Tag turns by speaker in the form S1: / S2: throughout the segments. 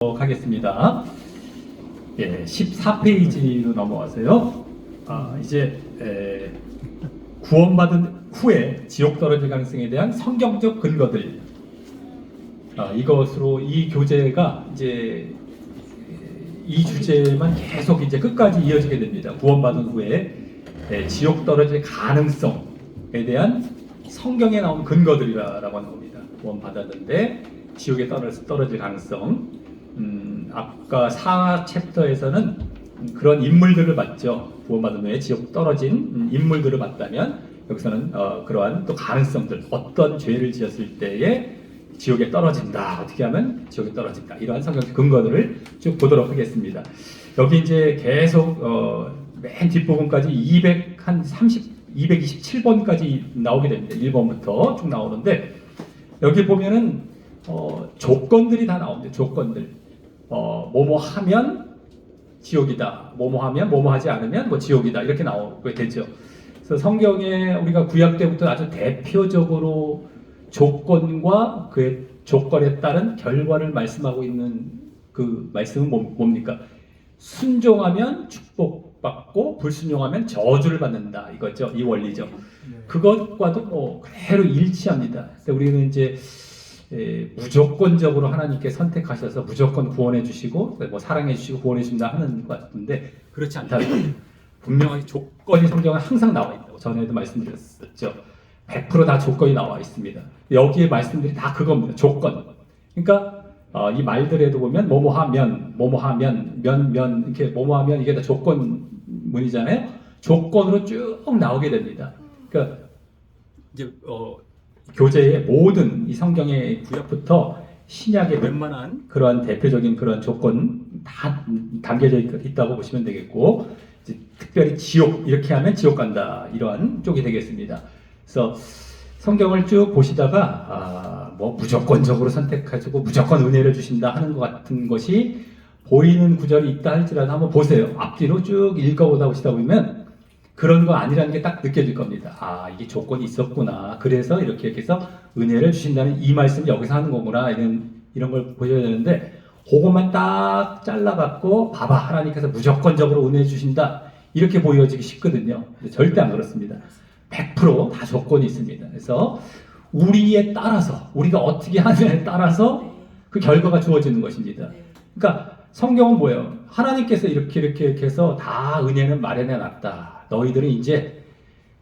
S1: 하겠습니다. 예, 14페이지로 넘어와서요. 이제 구원받은 후에 지옥 떨어질 가능성에 대한 성경적 근거들. 이것으로 이 교재가 이제 이 주제만 계속 이제 끝까지 이어지게 됩니다. 구원받은 후에 지옥 떨어질 가능성에 대한 성경에 나온 근거들이라고 하는 겁니다. 구원받았는데 지옥에 떨어질 가능성. 아까 4챕터에서는 그런 인물들을 봤죠. 구원받은 후에 지옥 떨어진 인물들을 봤다면 여기서는 그러한 또 가능성들, 어떤 죄를 지었을 때에 지옥에 떨어진다, 어떻게 하면 지옥에 떨어진다, 이러한 성경적 근거들을 쭉 보도록 하겠습니다. 여기 이제 계속 맨 뒷부분까지 227번까지 나오게 됩니다. 1번부터 쭉 나오는데 여기 보면은 조건들이 다 나옵니다. 조건들. 뭐뭐 하면 지옥이다. 뭐뭐 하면 뭐뭐 하지 않으면 뭐 지옥이다. 이렇게 나오게 되죠. 그래서 성경에 우리가 구약 때부터 아주 대표적으로 조건과 그 조건에 따른 결과를 말씀하고 있는 그 말씀은 뭡니까? 순종하면 축복받고 불순종하면 저주를 받는다. 이거죠. 이 원리죠. 그것과도 그대로 일치합니다. 그래서 우리는 이제 무조건적으로 하나님께 선택하셔서 무조건 구원해 주시고 뭐 사랑해 주시고 구원해 준다 하는 것 같은데 그렇지 않다는 분명하게 조건이 성경에 항상 나와 있다고 전에도 말씀드렸었죠. 100% 다 조건이 나와 있습니다. 여기에 말씀들이 다 그겁니다. 조건. 그러니까 이 말들에도 보면 뭐뭐 하면 면 이렇게 뭐뭐 하면 이게 다 조건문이잖아요. 조건으로 쭉 나오게 됩니다. 그러니까 이제 교재의 모든 이 성경의 구약부터 신약의 웬만한 그러한 대표적인 그런 조건 다 담겨져 있다고 보시면 되겠고, 이제 특별히 지옥 이렇게 하면 지옥 간다 이러한 쪽이 되겠습니다. 그래서 성경을 쭉 보시다가 뭐 무조건적으로 선택하시고 무조건 은혜를 주신다 하는 것 같은 것이 보이는 구절이 있다 할지라도 한번 보세요. 앞뒤로 쭉 읽어보다 보시다 보면 그런 거 아니라는 게 딱 느껴질 겁니다. 이게 조건이 있었구나. 그래서 이렇게 해서 은혜를 주신다는 이 말씀이 여기서 하는 거구나. 이런 걸 보셔야 되는데 그것만 딱 잘라갖고 봐봐. 하나님께서 무조건적으로 은혜 주신다. 이렇게 보여지기 쉽거든요. 근데 절대 안 그렇습니다. 100%다 조건이 있습니다. 그래서 우리에 따라서 우리가 어떻게 하느냐에 따라서 그 결과가 주어지는 것입니다. 그러니까 성경은 뭐예요? 하나님께서 이렇게 해서 다 은혜는 마련해 놨다. 너희들은 이제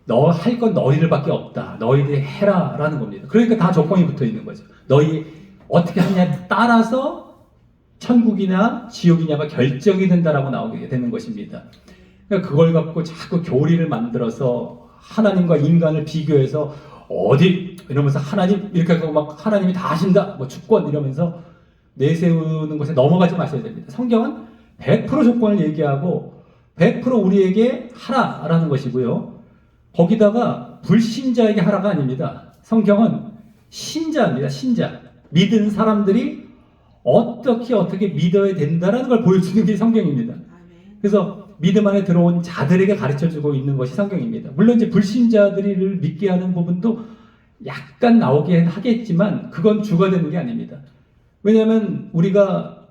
S1: 너 할 건 너희들밖에 없다. 너희들이 해라라는 겁니다. 그러니까 다 조건이 붙어 있는 거죠. 너희 어떻게 하느냐에 따라서 천국이나 지옥이냐가 결정이 된다라고 나오게 되는 것입니다. 그러니까 그걸 갖고 자꾸 교리를 만들어서 하나님과 인간을 비교해서 어디 이러면서 하나님 이렇게 하고 막 하나님이 다 하신다. 뭐 주권 이러면서 내세우는 것에 넘어가지 마셔야 됩니다. 성경은 100% 조건을 얘기하고 100% 우리에게 하라라는 것이고요. 거기다가 불신자에게 하라가 아닙니다. 성경은 신자입니다. 신자. 믿은 사람들이 어떻게 믿어야 된다라는 걸 보여주는 게 성경입니다. 그래서 믿음 안에 들어온 자들에게 가르쳐주고 있는 것이 성경입니다. 물론 이제 불신자들을 믿게 하는 부분도 약간 나오긴 하겠지만 그건 주가 되는 게 아닙니다. 왜냐하면 우리가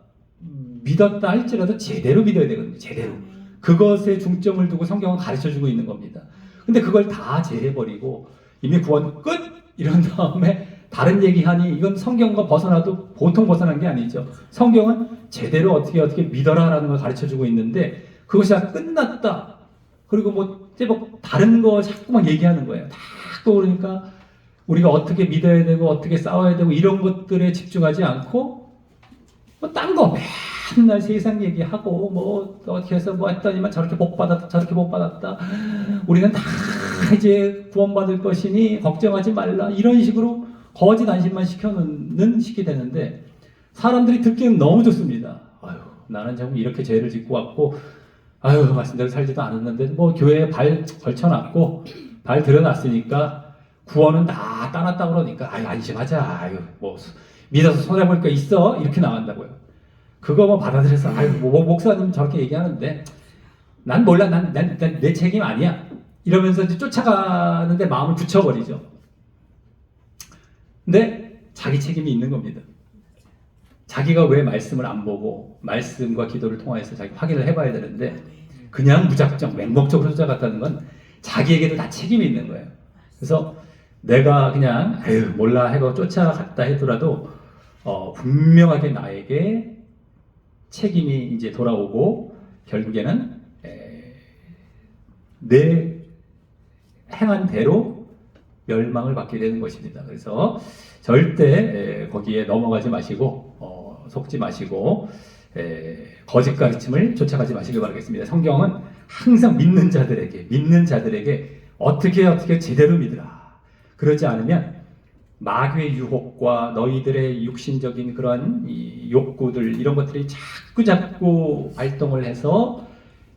S1: 믿었다 할지라도 제대로 믿어야 되거든요. 제대로. 그것에 중점을 두고 성경은 가르쳐주고 있는 겁니다. 근데 그걸 다 제해버리고 이미 구원 끝! 이런 다음에 다른 얘기하니 이건 성경과 벗어나도 보통 벗어난 게 아니죠. 성경은 제대로 어떻게 믿어라라는 걸 가르쳐주고 있는데 그것이 다 끝났다. 그리고 뭐 다른 거 자꾸만 얘기하는 거예요. 다 떠오르니까 우리가 어떻게 믿어야 되고 어떻게 싸워야 되고 이런 것들에 집중하지 않고 뭐 딴 거 맨날 세상 얘기하고 뭐 어떻게 해서 뭐 했더니만 저렇게 복 받았다 저렇게 복 받았다 우리는 다 이제 구원받을 것이니 걱정하지 말라 이런 식으로 거짓 안심만 시켜놓는 식이 되는데 사람들이 듣기는 너무 좋습니다. 나는 정말 이렇게 죄를 짓고 왔고 말씀대로 살지도 않았는데 뭐 교회에 발 걸쳐놨고 발 들여놨으니까 구원은 다 따놨다 그러니까 안심하자. 뭐 믿어서 손해볼 거 있어 이렇게 나간다고요. 그거 뭐 받아들여서 뭐 목사님 저렇게 얘기하는데 난 몰라. 난 내 책임 아니야 이러면서 이제 쫓아가는데 마음을 붙여버리죠. 근데 자기 책임이 있는 겁니다. 자기가 왜 말씀을 안 보고 말씀과 기도를 통해서 자기 확인을 해봐야 되는데 그냥 무작정 맹목적으로 쫓아갔다는 건 자기에게도 다 책임이 있는 거예요. 그래서 내가 그냥 에휴 몰라 하고 쫓아갔다 하더라도 분명하게 나에게 책임이 이제 돌아오고 결국에는 내 행한 대로 멸망을 받게 되는 것입니다. 그래서 절대 거기에 넘어가지 마시고 속지 마시고 거짓 가르침을 쫓아가지 마시길 바라겠습니다. 성경은 항상 믿는 자들에게 어떻게 제대로 믿으라. 그러지 않으면 마귀의 유혹과 너희들의 육신적인 그런 이 욕구들 이런 것들이 자꾸 발동을 해서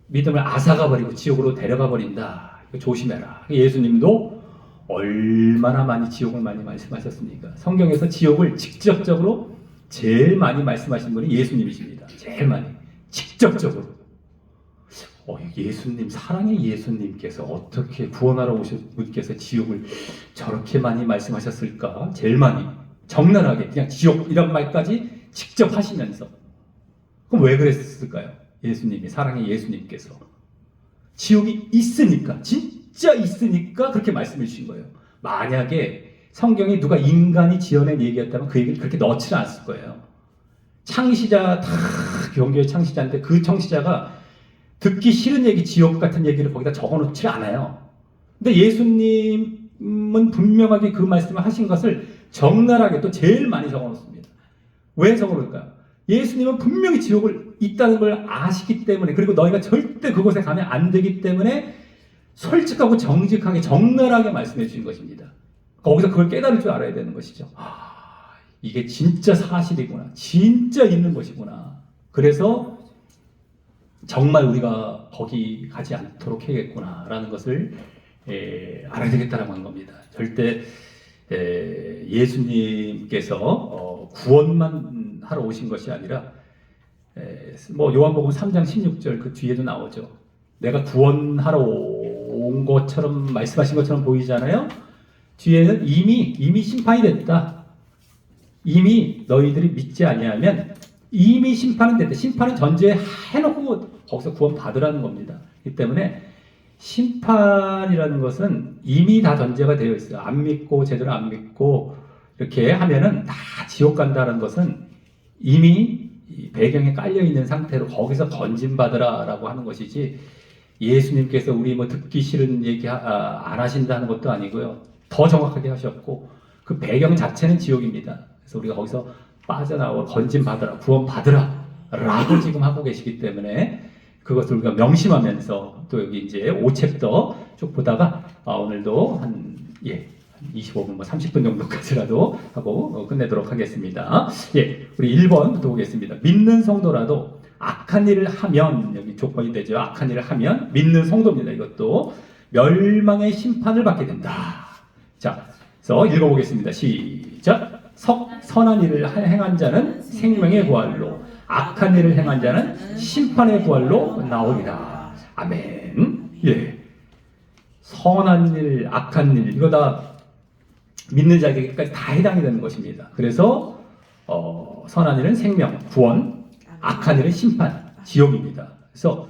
S1: 믿음을 앗아가 버리고 지옥으로 데려가 버린다. 조심해라. 예수님도 얼마나 많이 지옥을 많이 말씀하셨습니까? 성경에서 지옥을 직접적으로 제일 많이 말씀하신 분이 예수님이십니다. 제일 많이 직접적으로. 예수님, 사랑의 예수님께서 어떻게 구원하러 오신 분께서 지옥을 저렇게 많이 말씀하셨을까? 제일 많이 적나라하게 그냥 지옥 이런 말까지 직접 하시면서. 그럼 왜 그랬을까요? 예수님이, 사랑의 예수님께서 지옥이 있으니까, 진짜 있으니까 그렇게 말씀해 주신 거예요. 만약에 성경에 누가 인간이 지어낸 얘기였다면 그 얘기를 그렇게 넣지는 않았을 거예요. 창시자, 다 경교의 창시자인데 그 창시자가 듣기 싫은 얘기, 지옥 같은 얘기를 거기다 적어놓지 않아요. 근데 예수님은 분명하게 그 말씀을 하신 것을 적나라하게 또 제일 많이 적어놓습니다. 왜 적어놓을까요? 예수님은 분명히 지옥을 있다는 걸 아시기 때문에, 그리고 너희가 절대 그곳에 가면 안 되기 때문에 솔직하고 정직하게 적나라하게 말씀해 주신 것입니다. 거기서 그걸 깨달을 줄 알아야 되는 것이죠. 이게 진짜 사실이구나. 진짜 있는 것이구나. 그래서 정말 우리가 거기 가지 않도록 해야겠구나라는 것을 알아야 되겠다라고 하는 겁니다. 절대 예수님께서 구원만 하러 오신 것이 아니라 뭐 요한복음 3장 16절 그 뒤에도 나오죠. 내가 구원하러 온 것처럼 말씀하신 것처럼 보이잖아요. 뒤에는 이미 심판이 됐다. 이미 너희들이 믿지 아니하면 이미 심판은 됐다. 심판은 전제해놓고 거기서 구원 받으라는 겁니다. 그렇기 때문에 심판이라는 것은 이미 다 전제가 되어 있어요. 안 믿고 제대로 안 믿고 이렇게 하면은 다 지옥 간다는 것은 이미 배경에 깔려 있는 상태로 거기서 건진받으라라고 하는 것이지, 예수님께서 우리 뭐 듣기 싫은 얘기 안 하신다는 것도 아니고요. 더 정확하게 하셨고 그 배경 자체는 지옥입니다. 그래서 우리가 거기서 빠져나와 건진받으라, 구원받으라 라고 지금 하고 계시기 때문에 그것을 우리가 명심하면서 또 여기 이제 5챕터 쭉 보다가 오늘도 한 25분, 뭐 30분 정도까지라도 하고 끝내도록 하겠습니다. 우리 1번부터 보겠습니다. 믿는 성도라도 악한 일을 하면, 여기 조건이 되죠. 악한 일을 하면 믿는 성도입니다. 이것도 멸망의 심판을 받게 된다. 자, 그래서 읽어보겠습니다. 시작. 선한 일을 행한 자는 생명의 부활로, 악한 일을 행한 자는 심판의 부활로 나오리라. 아멘. 선한 일, 악한 일, 이거 다 믿는 자에게까지 다 해당이 되는 것입니다. 그래서 선한 일은 생명, 구원, 악한 일은 심판, 지옥입니다. 그래서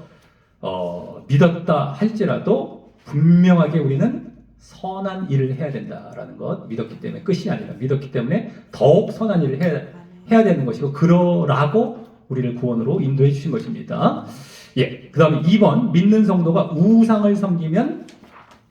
S1: 믿었다 할지라도 분명하게 우리는 선한 일을 해야 된다라는 것, 믿었기 때문에 끝이 아니라 믿었기 때문에 더욱 선한 일을 해야 되는 것이고, 그러라고 우리를 구원으로 인도해 주신 것입니다. 그 다음에 2번, 믿는 성도가 우상을 섬기면,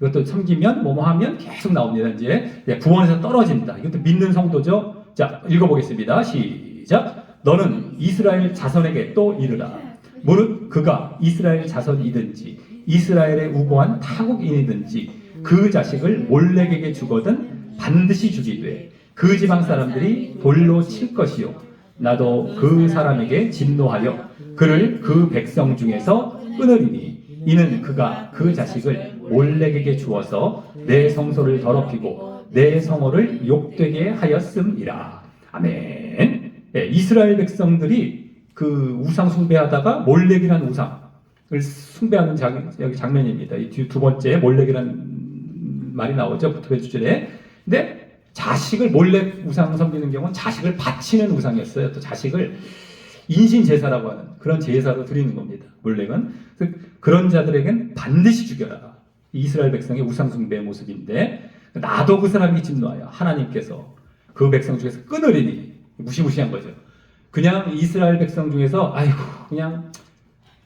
S1: 이것도 섬기면 뭐뭐 하면 계속 나옵니다. 이제 구원에서 떨어진다. 이것도 믿는 성도죠. 자, 읽어보겠습니다. 시작. 너는 이스라엘 자손에게 또 이르라. 무릇 그가 이스라엘 자손이든지 이스라엘의 우고한 타국인이든지 그 자식을 몰렉에게 주거든 반드시 죽이되 그 지방 사람들이 돌로 칠 것이요 나도 그 사람에게 진노하여 그를 그 백성 중에서 끊으리니 이는 그가 그 자식을 몰렉에게 주어서 내 성소를 더럽히고 내 성호를 욕되게 하였음이라. 아멘. 이스라엘 백성들이 그 우상 숭배하다가 몰렉이라는 우상을 숭배하는 여기 장면입니다. 이 두 번째 몰렉이라는 말이 나오죠. 부토의 주절에. 근데 자식을 몰래 우상 섬기는 경우는 자식을 바치는 우상이었어요. 또 자식을 인신 제사라고 하는 그런 제사로 드리는 겁니다. 몰래는 그런 자들에겐 반드시 죽여라. 이스라엘 백성의 우상 숭배의 모습인데 나도 그 사람이 진노하여 하나님께서 그 백성 중에서 끊으리니 무시무시한 거죠. 그냥 이스라엘 백성 중에서 아이고 그냥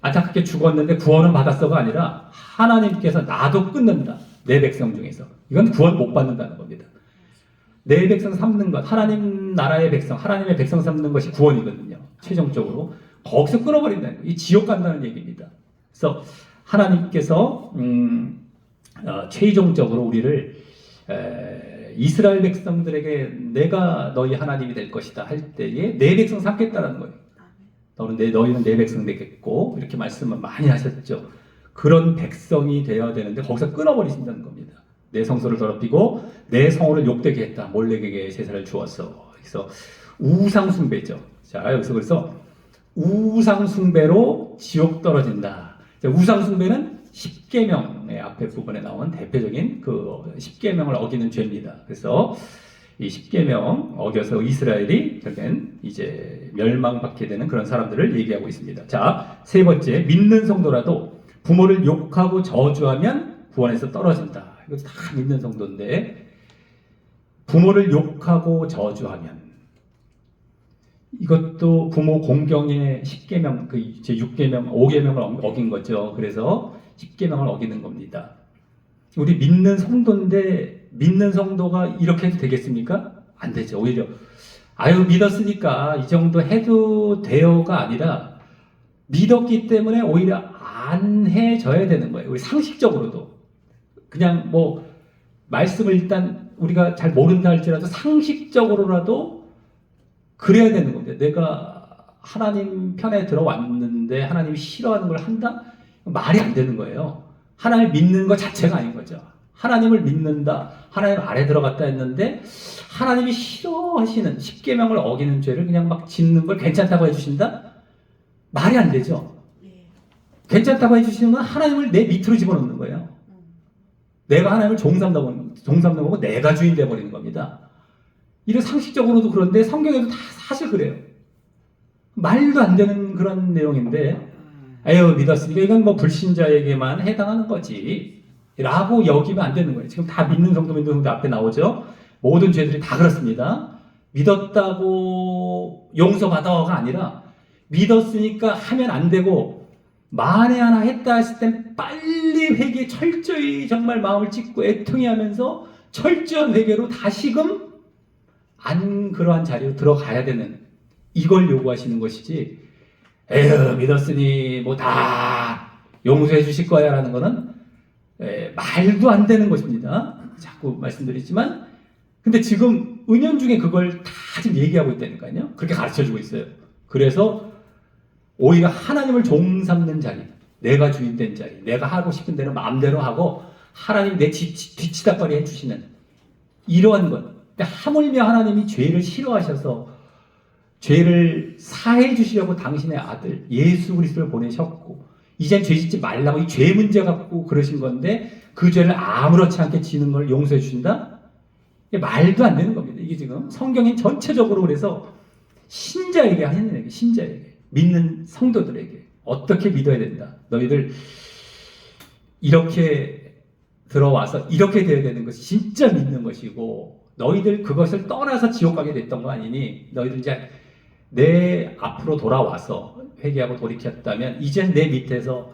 S1: 안타깝게 죽었는데 구원은 받았어가 아니라 하나님께서 나도 끊는다. 내 백성 중에서. 이건 구원 못 받는다는 겁니다. 내 백성 삼는 것, 하나님 나라의 백성, 하나님의 백성 삼는 것이 구원이거든요. 최종적으로 거기서 끊어버린다는 거예요. 이 지옥 간다는 얘기입니다. 그래서 하나님께서 최종적으로 우리를 이스라엘 백성들에게 내가 너희 하나님이 될 것이다 할 때에 내 백성 삼겠다는 거예요. 너희는 내 백성 되겠고 이렇게 말씀을 많이 하셨죠. 그런 백성이 되어야 되는데 거기서 끊어버리신다는 겁니다. 내 성소를 더럽히고 내 성호를 욕되게 했다. 몰렉에게 제사를 주었어. 그래서 우상 숭배죠. 자, 여기서 그래서 우상 숭배로 지옥 떨어진다. 우상 숭배는 십계명의 앞에 부분에 나온 대표적인 그 십계명을 어기는 죄입니다. 그래서 이 십계명 어겨서 이스라엘이 결국엔 이제 멸망받게 되는 그런 사람들을 얘기하고 있습니다. 자, 세 번째, 믿는 성도라도 부모를 욕하고 저주하면 구원에서 떨어진다. 이것도 다 믿는 성도인데 부모를 욕하고 저주하면 이것도 부모 공경의 10계명, 그 이제 6계명, 5계명을 어긴 거죠. 그래서 10계명을 어기는 겁니다. 우리 믿는 성도인데 믿는 성도가 이렇게 해도 되겠습니까? 안 되죠. 오히려 아유 믿었으니까 이 정도 해도 돼요가 아니라 믿었기 때문에 오히려 안 해줘야 되는 거예요. 우리 상식적으로도 그냥 뭐 말씀을 일단 우리가 잘 모른다 할지라도 상식적으로라도 그래야 되는 겁니다. 내가 하나님 편에 들어왔는데 하나님이 싫어하는 걸 한다? 말이 안 되는 거예요. 하나님을 믿는 것 자체가 아닌 거죠. 하나님을 믿는다, 하나님 아래 들어갔다 했는데 하나님이 싫어하시는 십계명을 어기는 죄를 그냥 막 짓는 걸 괜찮다고 해주신다? 말이 안 되죠. 괜찮다고 해주시는 건 하나님을 내 밑으로 집어넣는 거예요. 내가 하나님을 종삼는 거고 내가 주인 되어버리는 겁니다. 이런 상식적으로도 그런데 성경에도 다 사실 그래요. 말도 안 되는 그런 내용인데 아유 믿었으니까 이건 뭐 불신자에게만 해당하는 거지 라고 여기면 안 되는 거예요. 지금 다 믿는 성도 앞에 나오죠. 모든 죄들이 다 그렇습니다. 믿었다고 용서받아가 아니라 믿었으니까 하면 안 되고 만에 하나 했다 했을 땐 빨리 회개 철저히 정말 마음을 찢고 애통해 하면서 철저한 회개로 다시금 안 그러한 자리로 들어가야 되는 이걸 요구하시는 것이지 에휴 믿었으니 뭐 다 용서해 주실 거야 라는 거는 말도 안 되는 것입니다. 자꾸 말씀드리지만 근데 지금 은연중에 그걸 다 지금 얘기하고 있다니까요. 그렇게 가르쳐주고 있어요. 그래서 오히려 하나님을 종삼는 자리, 내가 주인된 자리, 내가 하고 싶은 대로 마음대로 하고 하나님 내 뒤치다거리 해주시는 이러한 것. 하물며 하나님이 죄를 싫어하셔서 죄를 사해 주시려고 당신의 아들 예수 그리스도를 보내셨고 이젠 죄 짓지 말라고 이 죄 문제 갖고 그러신 건데 그 죄를 아무렇지 않게 지는 걸 용서해 주신다? 이게 말도 안 되는 겁니다. 이게 지금 성경인 전체적으로 그래서 신자에게 하는 얘기, 신자에게 믿는 성도들에게 어떻게 믿어야 된다. 너희들 이렇게 들어와서 이렇게 되어야 되는 것이 진짜 믿는 것이고 너희들 그것을 떠나서 지옥 가게 됐던 거 아니니 너희들 이제 내 앞으로 돌아와서 회개하고 돌이켰다면 이젠 내 밑에서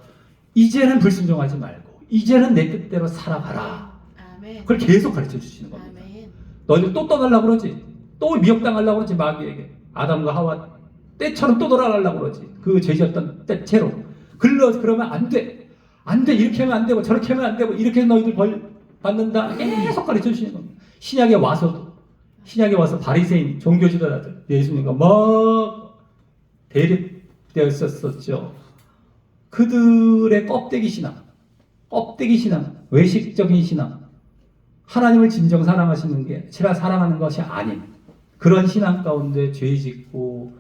S1: 이제는 불순종하지 말고 이제는 내 뜻대로 살아가라. 아멘. 그걸 계속 가르쳐 주시는 겁니다. 아멘. 너희들 또 떠나려고 그러지. 또 미혹당하려고 그러지 마귀에게. 아담과 하와 때처럼 또 돌아가려고 그러지. 그 죄지었던 때채로. 그러면 안 돼. 안 돼. 이렇게 하면 안 되고 저렇게 하면 안 되고 이렇게 해서 너희들 벌 받는다. 계속 가르쳐 주시는 겁니다. 신약에 와서도 신약에 와서 바리새인 종교 지도자들 예수님과 막 대립되어 있었죠. 그들의 껍데기 신앙, 외식적인 신앙, 하나님을 진정 사랑하시는 게 사랑하는 것이 아닌 그런 신앙 가운데 죄짓고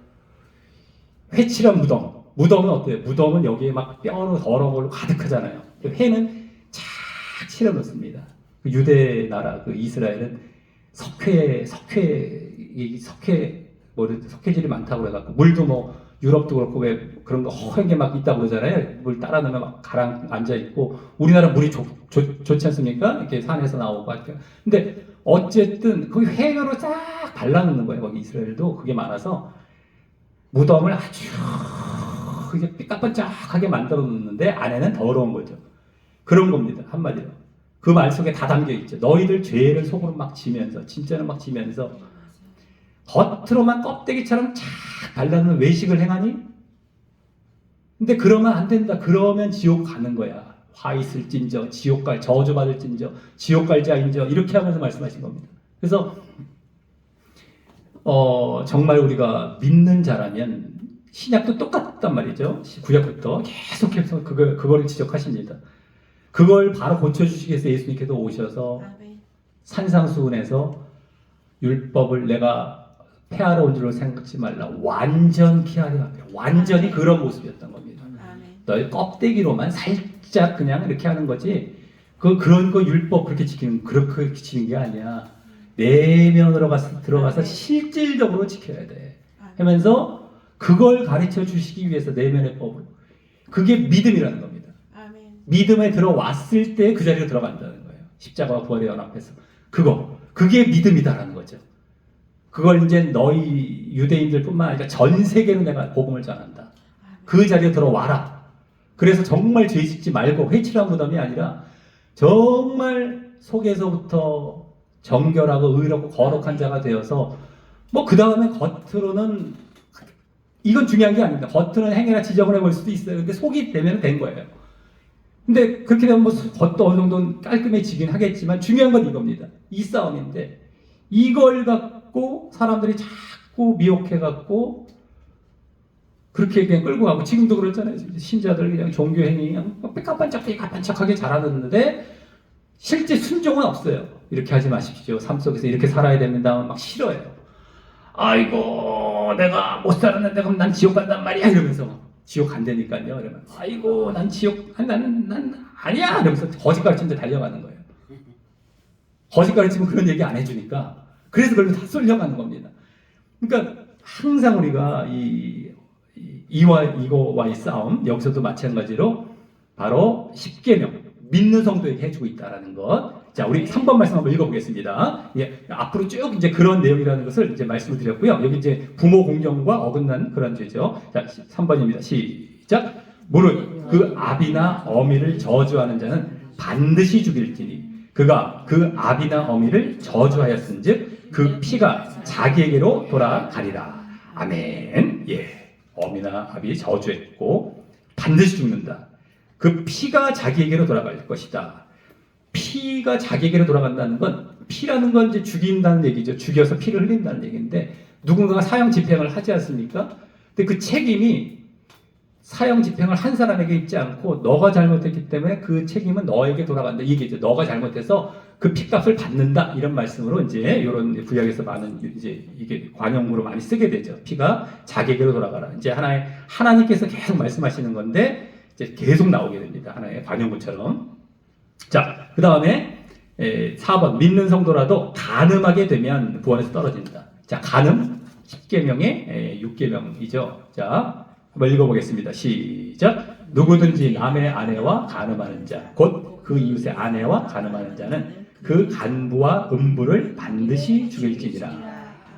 S1: 회칠한 무덤은 어때요? 무덤은 여기에 막 뼈로 더러운 걸로 가득하잖아요. 회는 착 칠해 놓습니다. 유대 나라 그 이스라엘은 석회질이 많다고 그래갖고 물도 뭐 유럽도 그렇고 왜 그런 거 허하게 막 있다고 그러잖아요. 물 따라 넣으면 막 가라앉아 있고 우리나라 물이 좋지 않습니까? 이렇게 산에서 나오고 하니까. 근데 어쨌든 거기 해외로 쫙 발라놓는 거예요. 거기 이스라엘도 그게 많아서 무덤을 아주 그게 삐까뻔쩍하게 만들어 놓는데 안에는 더러운 거죠. 그런 겁니다. 한마디로. 그 말 속에 다 담겨 있죠. 너희들 죄를 속으로 막 지면서 진짜는 막 지면서 겉으로만 껍데기처럼 착 발라놓는 외식을 행하니? 근데 그러면 안 된다. 그러면 지옥 가는 거야. 화 있을진저, 지옥 갈, 저주받을진저, 지옥 갈 자인저 이렇게 하면서 말씀하신 겁니다. 그래서 정말 우리가 믿는 자라면 신약도 똑같단 말이죠. 구약부터 계속해서 그거를 지적하십니다. 그걸 바로 고쳐주시기 위해서 예수님께서 오셔서 산상수훈에서 율법을 내가 폐하러 온 줄로 생각지 말라. 완전 피하려 합니다. 완전히 그런 모습이었던 겁니다. 너희 껍데기로만 살짝 그냥 이렇게 하는 거지. 그런 거 율법 그렇게 그렇게 지키는 게 아니야. 내면으로 들어가서 실질적으로 지켜야 돼. 하면서 그걸 가르쳐 주시기 위해서 내면의 법을. 그게 믿음이라는 겁니다. 믿음에 들어왔을 때 그 자리로 들어간다는 거예요. 십자가와 부활의 연합해서. 그게 믿음이다라는 거죠. 그걸 이제 너희 유대인들뿐만 아니라 전 세계로 내가 복음을 전한다. 그 자리에 들어와라. 그래서 정말 죄 짓지 말고 회칠한 무덤이 아니라 정말 속에서부터 정결하고 의롭고 거룩한 자가 되어서 뭐 그 다음에 겉으로는 이건 중요한 게 아닙니다. 겉으로는 행해나 지저분해 보일 수도 있어요. 근데 속이 되면 된 거예요. 근데 그렇게 되면 뭐 겉도 어느 정도는 깔끔해지긴 하겠지만 중요한 건 이겁니다. 이 싸움인데 이걸 갖고 사람들이 자꾸 미혹해갖고 그렇게 그냥 끌고 가고 지금도 그렇잖아요. 신자들 그냥 종교 행위 그냥 삐까반짝하게 잘하는데 실제 순종은 없어요. 이렇게 하지 마십시오. 삶 속에서 이렇게 살아야 됩니다. 막 싫어요. 아이고 내가 못 살았는데 그럼 난 지옥 간단 말이야 이러면서 지옥 간다니까요. 그러면 아이고 난 지옥 난 아니야 이러면서 거짓 가르치는데 달려가는 거예요. 거짓 가르치면 그런 얘기 안 해주니까 그래서 그걸로 다 쏠려가는 겁니다. 그러니까 항상 우리가 이거와의 싸움 여기서도 마찬가지로 바로 십계명 믿는 성도에게 해주고 있다라는 것. 자, 우리 3번 말씀 한번 읽어보겠습니다. 예, 앞으로 쭉 이제 그런 내용이라는 것을 이제 말씀을 드렸고요. 여기 이제 부모 공경과 어긋난 그런 죄죠. 자, 3번입니다. 시작. 무릇 그 아비나 어미를 저주하는 자는 반드시 죽일지니 그가 그 아비나 어미를 저주하였은즉 그 피가 자기에게로 돌아가리라. 아멘. 예, 어미나 아비 저주했고 반드시 죽는다. 그 피가 자기에게로 돌아갈 것이다. 피가 자기에게로 돌아간다는 건 피라는 건 이제 죽인다는 얘기죠. 죽여서 피를 흘린다는 얘기인데 누군가가 사형 집행을 하지 않습니까? 근데 그 책임이 사형 집행을 한 사람에게 있지 않고 너가 잘못했기 때문에 그 책임은 너에게 돌아간다. 이게 이제 너가 잘못해서 그 피값을 받는다. 이런 말씀으로 이제 이런 구약에서 많은 이제 이게 관용으로 많이 쓰게 되죠. 피가 자기에게로 돌아가라. 이제 하나님께서 계속 말씀하시는 건데 이제 계속 나오게 됩니다. 하나의 관용구처럼. 자, 그 다음에 4번 믿는 성도라도 간음하게 되면 구원에서 떨어진다. 자, 간음 10계명의 6계명이죠. 자, 한번 읽어보겠습니다. 시작. 누구든지 남의 아내와 간음하는 자, 곧 그 이웃의 아내와 간음하는 자는 그 간부와 음부를 반드시 죽일지니라.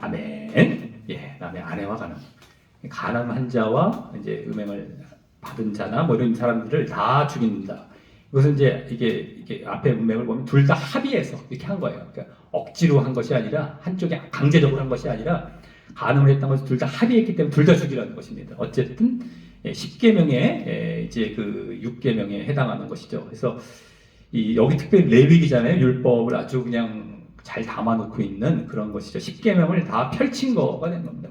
S1: 아멘. 예, 남의 아내와 간음한 자와 이제 음행을 받은 자나 뭐 이런 사람들을 다 죽인다. 이것은 이제 이게 앞에 문맥을 보면 둘 다 합의해서 이렇게 한 거예요. 그러니까 억지로 한 것이 아니라 한쪽에 강제적으로 한 것이 아니라 간음을 했던 것을 둘 다 합의했기 때문에 둘 다 죽이라는 것입니다. 어쨌든 10계명에 이제 그 6계명에 해당하는 것이죠. 그래서 여기 특별히 레위기잖아요. 율법을 아주 그냥 잘 담아놓고 있는 그런 것이죠. 10계명을 다 펼친 거가 된 겁니다.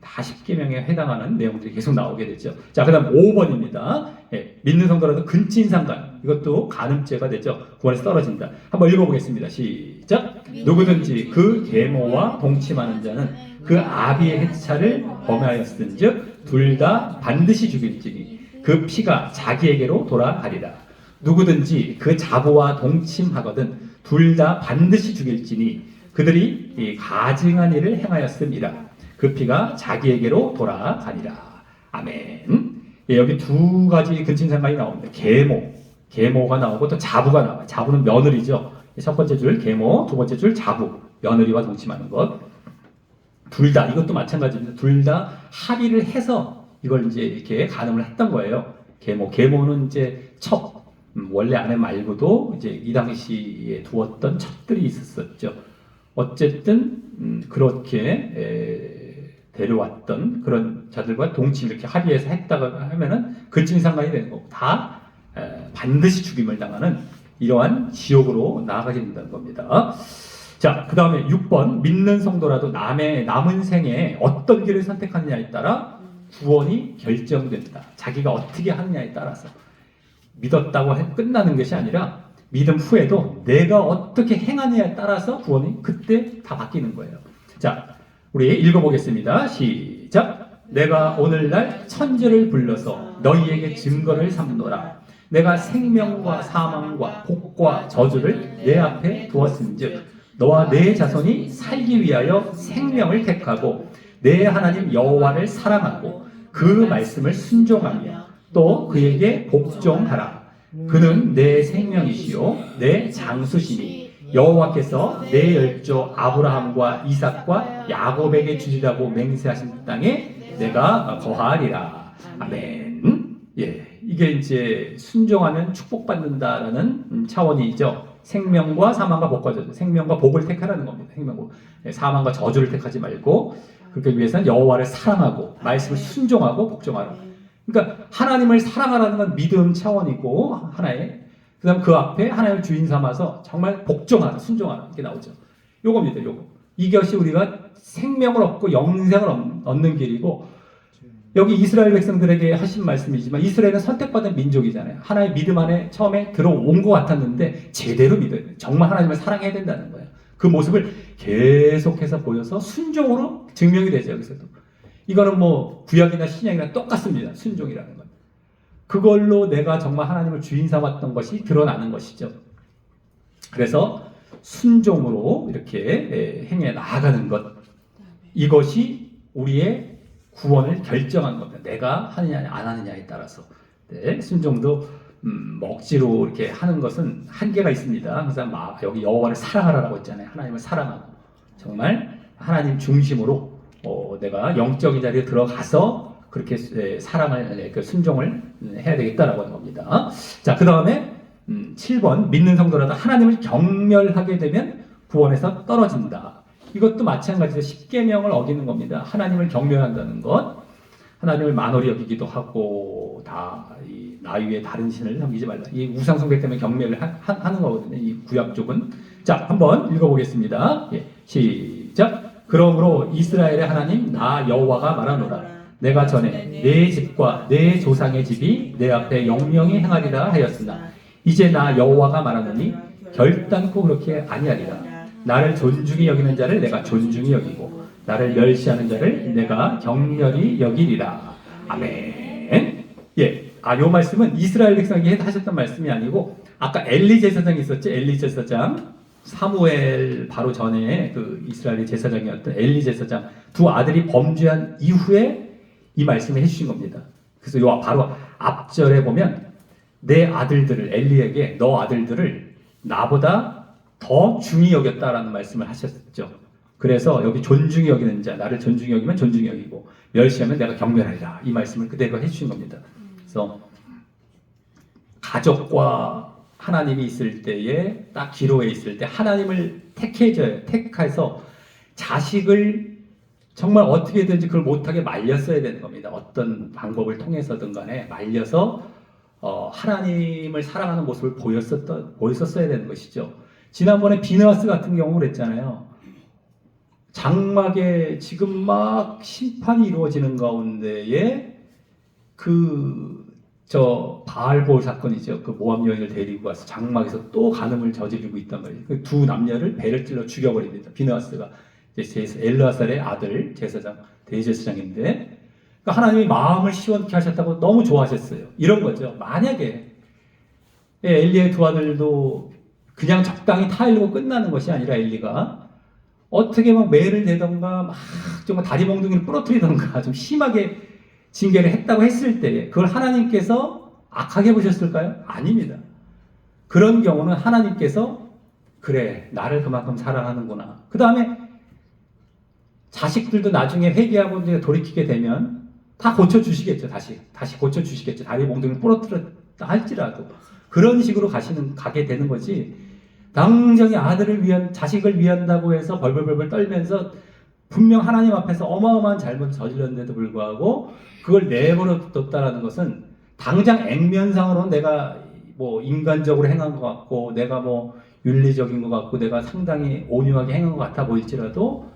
S1: 다 10계명에 해당하는 내용들이 계속 나오게 되죠. 자, 그 다음 5번입니다. 예, 믿는 성도라도 근친상간, 이것도 간음죄가 되죠. 구원에서 떨어진다. 한번 읽어보겠습니다. 시작. 누구든지 그 계모와 동침하는 자는 그 아비의 해차를 범하였은즉 둘 다 반드시 죽일지니 그 피가 자기에게로 돌아가리라. 누구든지 그 자부와 동침하거든 둘 다 반드시 죽일지니 그들이 이 가증한 일을 행하였음이라. 그 피가 자기에게로 돌아가니라. 아멘. 예, 여기 두 가지 근친상간이 나옵니다. 계모가 나오고 또 자부가 나와요. 자부는 며느리죠. 첫 번째 줄 계모, 두 번째 줄 자부, 며느리와 동침하는 것. 둘 다 이것도 마찬가지입니다. 둘 다 합의를 해서 이걸 이제 이렇게 간음을 했던 거예요. 계모는 이제 첩, 원래 아내 말고도 이제 이 당시에 두었던 첩들이 있었었죠. 어쨌든 그렇게 데려왔던 그런 자들과 동침 이렇게 합의해서 했다가 하면은 근친상간이 되는 거고 다 반드시 죽임을 당하는 이러한 지옥으로 나아가게 된다는 겁니다. 자, 그 다음에 6번 믿는 성도라도 남은 생에 어떤 길을 선택하느냐에 따라 구원이 결정된다. 자기가 어떻게 하느냐에 따라서 믿었다고 끝나는 것이 아니라 믿음 후에도 내가 어떻게 행하느냐에 따라서 구원이 그때 다 바뀌는 거예요. 자, 우리 읽어보겠습니다. 시작. 내가 오늘날 천지를 불러서 너희에게 증거를 삼노라. 내가 생명과 사망과 복과 저주를 내 앞에 두었은즉 너와 내 자손이 살기 위하여 생명을 택하고 내 하나님 여호와를 사랑하고 그 말씀을 순종하며 또 그에게 복종하라. 그는 내 생명이시요 내 장수시니 여호와께서 내 열조 아브라함과 이삭과 야곱에게 주리라고 맹세하신 땅에 내가 거하리라. 아멘. 예, 이게 이제 순종하면 축복받는다라는 차원이죠. 생명과 사망과 복과 저주, 생명과 복을 택하라는 겁니다. 생명과 사망과 저주를 택하지 말고 그렇게 위해서는 여호와를 사랑하고 말씀을 순종하고 복종하라. 그러니까 하나님을 사랑하라는 건 믿음 차원이고 하나의 그다음 그 앞에 하나님을 주인 삼아서 정말 복종하라, 순종하라 이렇게 나오죠. 요겁니다. 요거. 이것이 우리가 생명을 얻고 영생을 얻는 길이고 여기 이스라엘 백성들에게 하신 말씀이지만 이스라엘은 선택받은 민족이잖아요. 하나의 믿음 안에 처음에 들어온 것 같았는데 제대로 믿어야 돼요. 정말 하나님을 사랑해야 된다는 거예요. 그 모습을 계속해서 보여서 순종으로 증명이 되죠. 여기서도. 이거는 뭐 구약이나 신약이나 똑같습니다. 순종이라는 건. 그걸로 내가 정말 하나님을 주인 삼았던 것이 드러나는 것이죠. 그래서 순종으로 이렇게 행해 나아가는 것. 이것이 우리의 구원을 결정한 겁니다. 내가 하느냐 안 하느냐에 따라서. 네, 순종도 억지로 이렇게 하는 것은 한계가 있습니다. 항상 여기 여호와를 사랑하라고 했잖아요. 하나님을 사랑하고 정말 하나님 중심으로 내가 영적인 자리에 들어가서 그렇게 사랑을 순종을 해야 되겠다라고 하는 겁니다. 자, 그 다음에 7번 믿는 성도라도 하나님을 경멸하게 되면 구원에서 떨어진다. 이것도 마찬가지로 십계명을 어기는 겁니다. 하나님을 경멸한다는 것, 하나님을 만홀히 여기기도 하고 나 위에 다른 신을 섬기지 말라. 이 우상 숭배 때문에 경멸을 하는 거거든요. 이 구약 쪽은. 자, 한번 읽어보겠습니다. 예, 시작. 그러므로 이스라엘의 하나님 나 여호와가 말하노라. 내가 전에 내 집과 내 조상의 집이 내 앞에 영영히 행하리라 하였으나 이제 나 여호와가 말하노니 결단코 그렇게 아니하리라. 나를 존중히 여기는 자를 내가 존중히 여기고 나를 멸시하는 자를 내가 경멸히 여기리라. 아멘. 예, 요 말씀은 이스라엘 백성에게 하셨던 말씀이 아니고 아까 엘리 제사장이 있었죠. 엘리 제사장 사무엘 바로 전에 그 이스라엘의 제사장이었던 엘리 제사장 두 아들이 범죄한 이후에 이 말씀을 해주신 겁니다. 그래서 요 바로 앞절에 보면 내 아들들을 엘리에게 너 아들들을 나보다 더 중히 여겼다라는 말씀을 하셨죠. 그래서 여기 존중히 여기는 자, 나를 존중히 여기면 존중히 여기고 멸시하면 내가 경멸하리라. 이 말씀을 그대로 해주신 겁니다. 그래서 가족과 하나님이 있을 때에 딱 기로에 있을 때 하나님을 택해서 자식을 정말 어떻게든지 그걸 못하게 말렸어야 되는 겁니다. 어떤 방법을 통해서든 간에 말려서 하나님을 사랑하는 모습을 보였었어야 되는 것이죠. 지난번에 비느하스 같은 경우 그랬잖아요. 장막에 지금 막 심판이 이루어지는 가운데에 바알볼 사건이죠. 그 모압 여인을 데리고 가서 장막에서 또 간음을 저지르고 있단 말이에요. 그 두 남녀를 배를 찔러 죽여버립니다. 비느하스가 엘르아살의 아들 제사장 대제사장인데 그러니까 하나님이 마음을 시원케 하셨다고 너무 좋아하셨어요. 이런 거죠. 만약에 엘리의 두 아들도 그냥 적당히 타일고 끝나는 것이 아니라 엘리가 어떻게 막 매를 대던가 막 정말 다리 몽둥이를 부러뜨리던가 좀 심하게 징계를 했다고 했을 때 그걸 하나님께서 악하게 보셨을까요? 아닙니다. 그런 경우는 하나님께서 그래 나를 그만큼 사랑하는구나. 그 다음에 자식들도 나중에 회개하고 이제 돌이키게 되면 다 고쳐주시겠죠. 다시 고쳐주시겠죠. 다리 몽둥이를 부러뜨렸다 할지라도 그런 식으로 가게 되는 거지. 당장에 아들을 위한 자식을 위한다고 해서 벌벌벌 떨면서 분명 하나님 앞에서 어마어마한 잘못을 저질렀는데도 불구하고 그걸 내버려 뒀다라는 것은 당장 액면상으로는 내가 뭐 인간적으로 행한 것 같고 내가 뭐 윤리적인 것 같고 내가 상당히 온유하게 행한 것 같아 보일지라도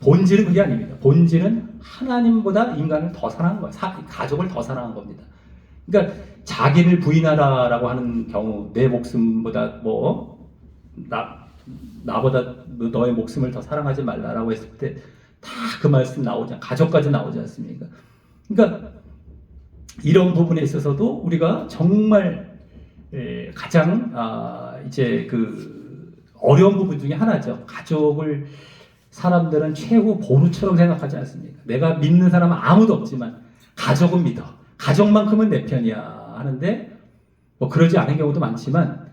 S1: 본질은 그게 아닙니다. 본질은 하나님보다 인간을 더 사랑한 거예요. 가족을 더 사랑한 겁니다. 그러니까 자기를 부인하라라고 하는 경우 내 목숨보다 나보다 너의 목숨을 더 사랑하지 말라라고 했을 때 다 그 말씀 가족까지 나오지 않습니까? 그러니까 이런 부분에 있어서도 우리가 정말 가장 이제 그 어려운 부분 중에 하나죠. 가족을 사람들은 최후 보루처럼 생각하지 않습니까? 내가 믿는 사람은 아무도 없지만 가족은 믿어. 가족만큼은 내 편이야 하는데 뭐 그러지 않은 경우도 많지만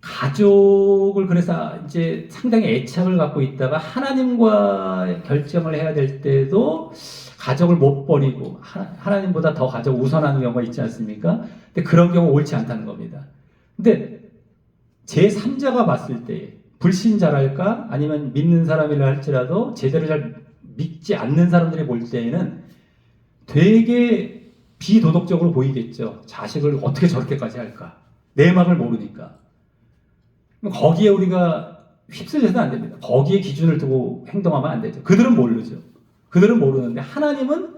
S1: 가족을 그래서 이제 상당히 애착을 갖고 있다가 하나님과 결정을 해야 될 때도 가족을 못 버리고 하나님보다 더 가족을 우선하는 경우가 있지 않습니까? 근데 그런 경우 옳지 않다는 겁니다. 근데 제3자가 봤을 때 불신자랄까 아니면 믿는 사람이라 할지라도 제대로 잘 믿지 않는 사람들이 볼 때에는 되게 비도덕적으로 보이겠죠. 자식을 어떻게 저렇게까지 할까? 내막을 모르니까. 거기에 우리가 휩쓸려서는 안 됩니다. 거기에 기준을 두고 행동하면 안 되죠. 그들은 모르죠. 그들은 모르는데 하나님은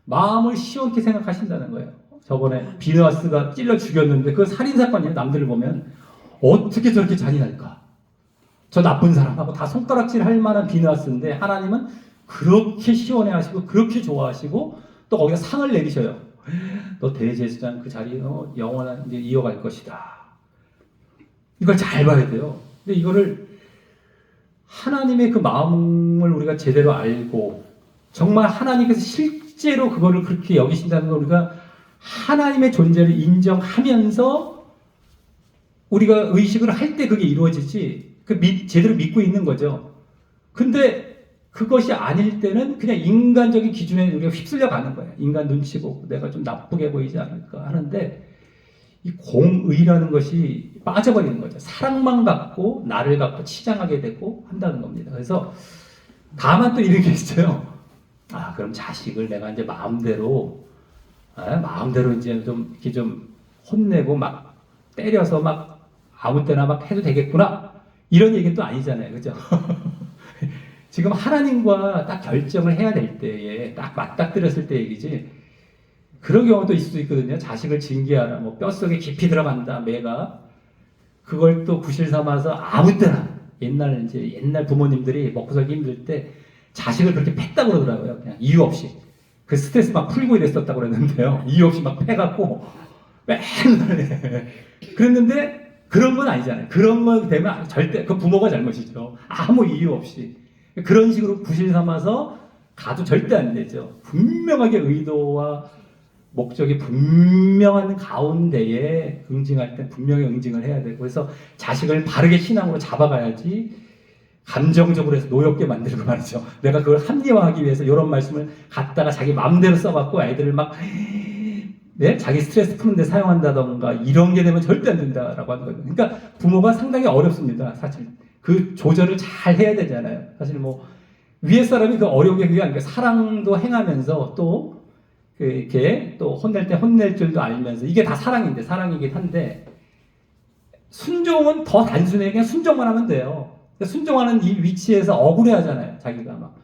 S1: 마음을 시원케 생각하신다는 거예요. 저번에 비느하스가 찔러 죽였는데 그 살인사건이에요. 남들을 보면 어떻게 저렇게 잔인할까? 저 나쁜 사람하고 다 손가락질 할 만한 비느하스인데 하나님은 그렇게 시원해하시고 그렇게 좋아하시고 또 거기다 상을 내리셔요. 너 대제사장 그 자리 영원한 이제 이어갈 것이다. 이걸 잘 봐야 돼요. 근데 이거를 하나님의 그 마음을 우리가 제대로 알고 정말 하나님께서 실제로 그거를 그렇게 여기신다는 걸 우리가 하나님의 존재를 인정하면서 우리가 의식을 할 때 그게 이루어지지 제대로 믿고 있는 거죠. 근데 그것이 아닐 때는 그냥 인간적인 기준에 우리가 휩쓸려 가는 거예요. 인간 눈치 보고 내가 좀 나쁘게 보이지 않을까 하는데 이 공의라는 것이 빠져버리는 거죠. 사랑만 갖고 나를 갖고 치장하게 되고 한다는 겁니다. 그래서 다만 또 이런 게 있어요. 그럼 자식을 내가 이제 마음대로 이제 좀 이렇게 좀 혼내고 막 때려서 막 아무 때나 막 해도 되겠구나 이런 얘기는 또 아니잖아요, 그죠? 지금 하나님과 딱 결정을 해야 될 때에 딱 맞닥뜨렸을 때 얘기지. 그런 경우도 있을 수 있거든요. 자식을 징계하라, 뭐 뼛속에 깊이 들어간다, 매가. 그걸 또 구실 삼아서 아무 때나 옛날 부모님들이 먹고 살기 힘들 때 자식을 그렇게 팼다고 그러더라고요. 그냥 이유 없이. 그 스트레스 막 풀고 이랬었다고 그랬는데요. 이유 없이 막 패갖고 맨날 그랬는데 그런 건 아니잖아요. 그런 거 되면 절대 그 부모가 잘못이죠. 아무 이유 없이. 그런 식으로 구실 삼아서 가도 절대 안 되죠. 분명하게 의도와 목적이 분명한 가운데에 응징할 때 분명히 응징을 해야 되고 그래서 자식을 바르게 신앙으로 잡아가야지 감정적으로 해서 노엽게 만들고 말이죠. 내가 그걸 합리화하기 위해서 이런 말씀을 갖다가 자기 마음대로 써갖고 아이들을 막 자기 스트레스 푸는데 사용한다던가 이런 게 되면 절대 안 된다라고 하는 거예요. 그러니까 부모가 상당히 어렵습니다. 사실 그 조절을 잘 해야 되잖아요. 사실 뭐 위에 사람이 그 어려운 게 그게 아니라 사랑도 행하면서 또 이렇게 또 혼낼 때 혼낼 줄도 알면서 이게 다 사랑인데 사랑이긴 한데 순종은 더 단순해. 그냥 순종만 하면 돼요. 순종하는 이 위치에서 억울해하잖아요. 자기가 막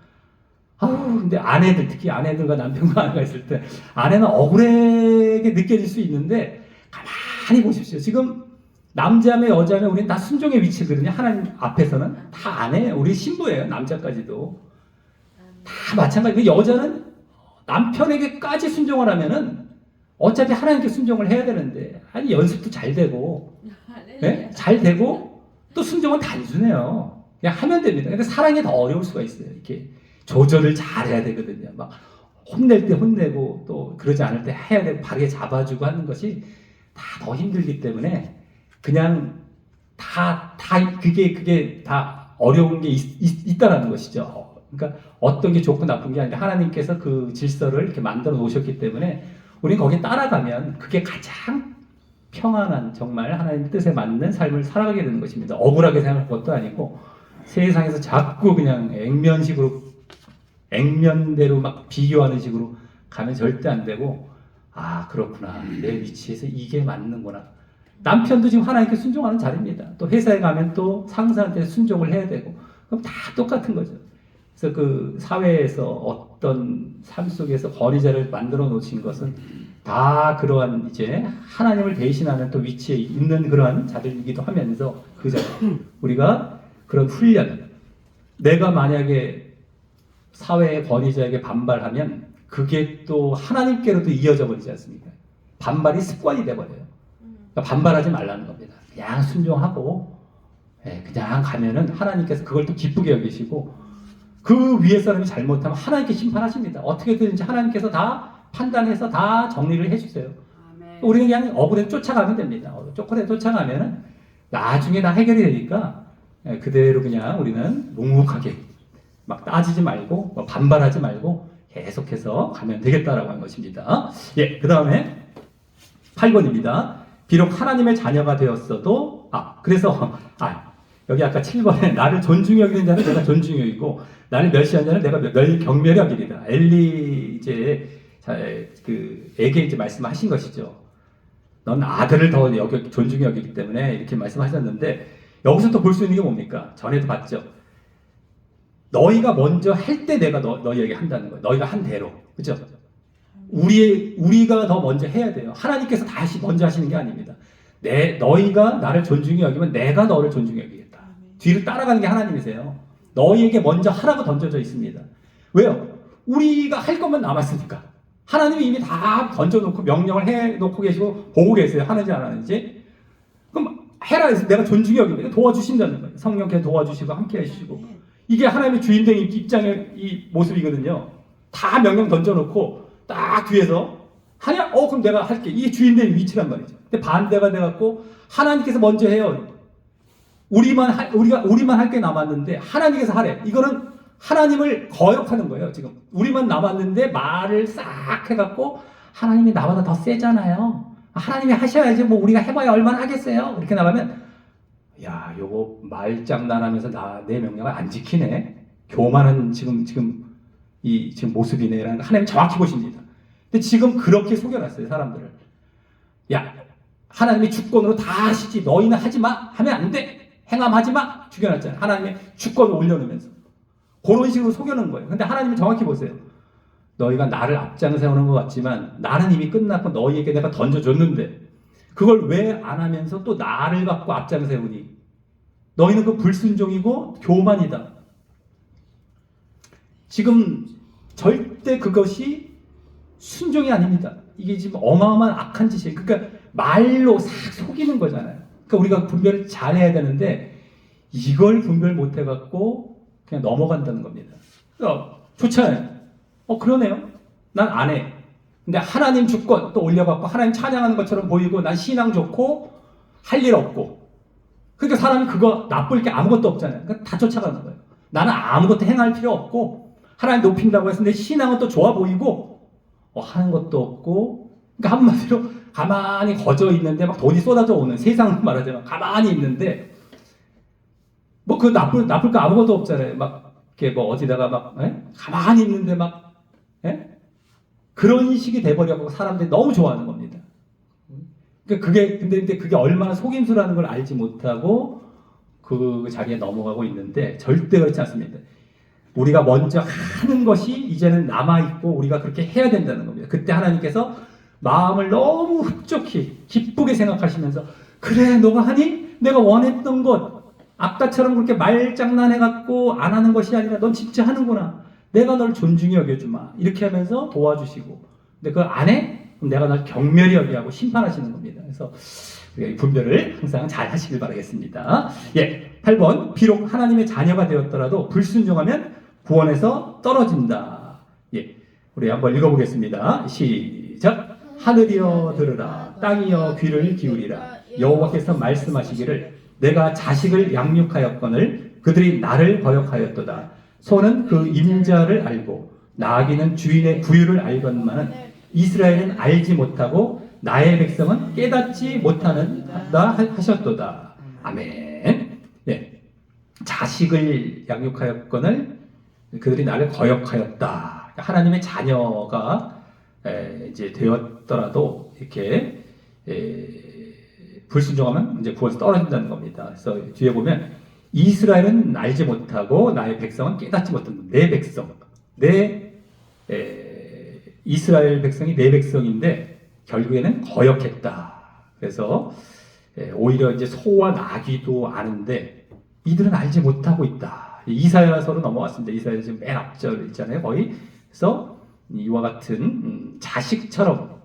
S1: 근데 아내들 특히 아내들과 남편과 아내가 있을 때 아내는 억울하게 느껴질 수 있는데 가만히 보십시오. 지금 남자며 여자며 우리는 다 순종의 위치거든요. 하나님 앞에서는 다 아내예요. 우리 신부예요. 남자까지도 다 마찬가지. 여자는 남편에게까지 순종을 하면은 어차피 하나님께 순종을 해야 되는데 연습도 잘 되고 잘 되고 또 순종은 단순해요. 그냥 하면 됩니다. 근데 사랑이 더 어려울 수가 있어요. 이렇게 조절을 잘 해야 되거든요. 막 혼낼 때 혼내고 또 그러지 않을 때 해야 되고 바르게 잡아주고 하는 것이 다 더 힘들기 때문에 그냥 그게 다 어려운 게 있다라는 것이죠. 그러니까 어떤 게 좋고 나쁜 게 아니라 하나님께서 그 질서를 이렇게 만들어 놓으셨기 때문에 우리는 거기에 따라가면 그게 가장 평안한 정말 하나님 뜻에 맞는 삶을 살아가게 되는 것입니다. 억울하게 생각할 것도 아니고 세상에서 자꾸 그냥 액면대로 막 비교하는 식으로 가면 절대 안 되고 아 그렇구나 내 위치에서 이게 맞는구나. 남편도 지금 하나님께 순종하는 자리입니다. 또 회사에 가면 또 상사한테 순종을 해야 되고 그럼 다 똑같은 거죠. 그래서 그 사회에서 어떤 삶 속에서 권위자를 만들어 놓으신 것은 다 그러한 이제 하나님을 대신하는 또 위치에 있는 그러한 자들이기도 하면서 그 자리 우리가 그런 훈련 내가 만약에 사회의 권위자에게 반발하면 그게 또 하나님께로도 이어져 버리지 않습니까? 반발이 습관이 돼버려요. 그러니까 반발하지 말라는 겁니다. 그냥 순종하고 그냥 가면은 하나님께서 그걸 또 기쁘게 여기시고 그 위에 사람이 잘못하면 하나님께 심판하십니다. 어떻게든지 하나님께서 다 판단해서 다 정리를 해주세요. 아멘. 우리는 그냥 억울해 쫓아가면 됩니다. 억울해 쫓아가면은 나중에 다 해결이 되니까 그대로 그냥 우리는 묵묵하게 막 따지지 말고 반발하지 말고 계속해서 가면 되겠다라고 하는 것입니다. 예, 그 다음에 8번입니다. 비록 하나님의 자녀가 되었어도 그래서 여기 아까 7번에 나를 존중히 여기는 자는 내가 존중히 여기고 나를 멸시하는 자는 내가 경멸히 여기리라. 엘리 에게 이제 말씀하신 것이죠. 넌 아들을 더 존중히 여기기 때문에 이렇게 말씀하셨는데 여기서 또 볼 수 있는 게 뭡니까? 전에도 봤죠. 너희가 먼저 할 때 내가 너희에게 한다는 거예요. 너희가 한 대로. 그죠? 우리가 더 먼저 해야 돼요. 하나님께서 다시 먼저 하시는 게 아닙니다. 너희가 나를 존중히 여기면 내가 너를 존중히 여기겠다. 뒤를 따라가는 게 하나님이세요. 너희에게 먼저 하라고 던져져 있습니다. 왜요? 우리가 할 것만 남았으니까. 하나님이 이미 다 던져놓고 명령을 해놓고 계시고 보고 계세요. 하는지 안 하는지. 그럼 해라 해서 내가 존중히 여기면 도와주신다는 거예요. 성령께서 도와주시고 함께 해주시고. 이게 하나님의 주인된 입장의 이 모습이거든요. 다 명령 던져놓고 딱 뒤에서 하냐? 그럼 내가 할게. 이게 주인된 위치란 말이죠. 근데 반대가 돼갖고 하나님께서 먼저 해요. 우리만 할 게 남았는데 하나님께서 하래. 이거는 하나님을 거역하는 거예요. 지금 우리만 남았는데 말을 싹 해갖고 하나님이 나보다 더 세잖아요. 하나님이 하셔야지 뭐 우리가 해봐야 얼마나 하겠어요. 이렇게 나가면 야, 요거 말장난하면서 내 명령을 안 지키네. 교만한 지금 모습이네라는 거 하나님 정확히 보십니다. 근데 지금 그렇게 속여놨어요, 사람들을. 야, 하나님이 주권으로 다 하시지. 너희는 하지 마. 하면 안 돼. 행함하지 마. 죽여놨잖아요. 하나님의 주권을 올려놓으면서. 그런 식으로 속여놓은 거예요. 근데 하나님이 정확히 보세요. 너희가 나를 앞장 세우는 것 같지만 나는 이미 끝났고 너희에게 내가 던져줬는데 그걸 왜 안 하면서 또 나를 갖고 앞장 세우니? 너희는 그 불순종이고 교만이다. 지금 절대 그것이 순종이 아닙니다. 이게 지금 어마어마한 악한 짓이에요. 그러니까 말로 싹 속이는 거잖아요. 그러니까 우리가 분별을 잘 해야 되는데 이걸 분별 못 해갖고 그냥 넘어간다는 겁니다. 좋잖아요. 그러네요. 난 안 해. 근데 하나님 주권 또 올려갖고 하나님 찬양하는 것처럼 보이고 난 신앙 좋고 할 일 없고 그러니까 사람이 그거 나쁠 게 아무것도 없잖아요. 그러니까 다 쫓아가는 거예요. 나는 아무것도 행할 필요 없고 하나님 높인다고 해서 내 신앙은 또 좋아 보이고 하는 것도 없고 그러니까 한마디로 가만히 거저 있는데 막 돈이 쏟아져 오는 세상 말하자면 가만히 있는데 뭐 그 나쁠 거 아무것도 없잖아요. 막 이렇게 뭐 어디다가 막 가만히 있는데 막 그런 식이 돼버려고 사람들이 너무 좋아하는 겁니다. 그러니까 근데 그게 얼마나 속임수라는 걸 알지 못하고 그 자리에 넘어가고 있는데 절대 그렇지 않습니다. 우리가 먼저 하는 것이 이제는 남아있고 우리가 그렇게 해야 된다는 겁니다. 그때 하나님께서 마음을 너무 흡족히 기쁘게 생각하시면서 그래 너가 하니? 내가 원했던 것 아까처럼 그렇게 말장난해갖고 안 하는 것이 아니라 넌 진짜 하는구나. 내가 널 존중히 여겨주마. 이렇게 하면서 도와주시고 근데 그걸 안 해? 그럼 내가 날 경멸히 여기하고 심판하시는 겁니다. 그래서 우리가 이 분별을 항상 잘 하시길 바라겠습니다. 예, 8번. 비록 하나님의 자녀가 되었더라도 불순종하면 구원에서 떨어진다. 예, 우리 한번 읽어보겠습니다. 시작. 하늘이여 들으라, 땅이여 귀를 기울이라. 여호와께서 말씀하시기를 내가 자식을 양육하였거늘 그들이 나를 거역하였도다. 소는 그 임자를 알고 나귀는 주인의 부유를 알건만은 이스라엘은 알지 못하고 나의 백성은 깨닫지 못하는다 하셨도다. 아멘. 네. 자식을 양육하였거늘 그들이 나를 거역하였다. 하나님의 자녀가 이제 되었더라도 이렇게 불순종하면 이제 구원에서 떨어진다는 겁니다. 그래서 뒤에 보면 이스라엘은 알지 못하고 나의 백성은 깨닫지 못한다. 내 백성, 이스라엘 백성이 내 백성인데 결국에는 거역했다. 그래서 오히려 이제 소와 나귀도 아는데 이들은 알지 못하고 있다. 이사야서로 넘어왔습니다. 이사야 지금 맨 앞절 있잖아요, 거의. 그래서 이와 같은 자식처럼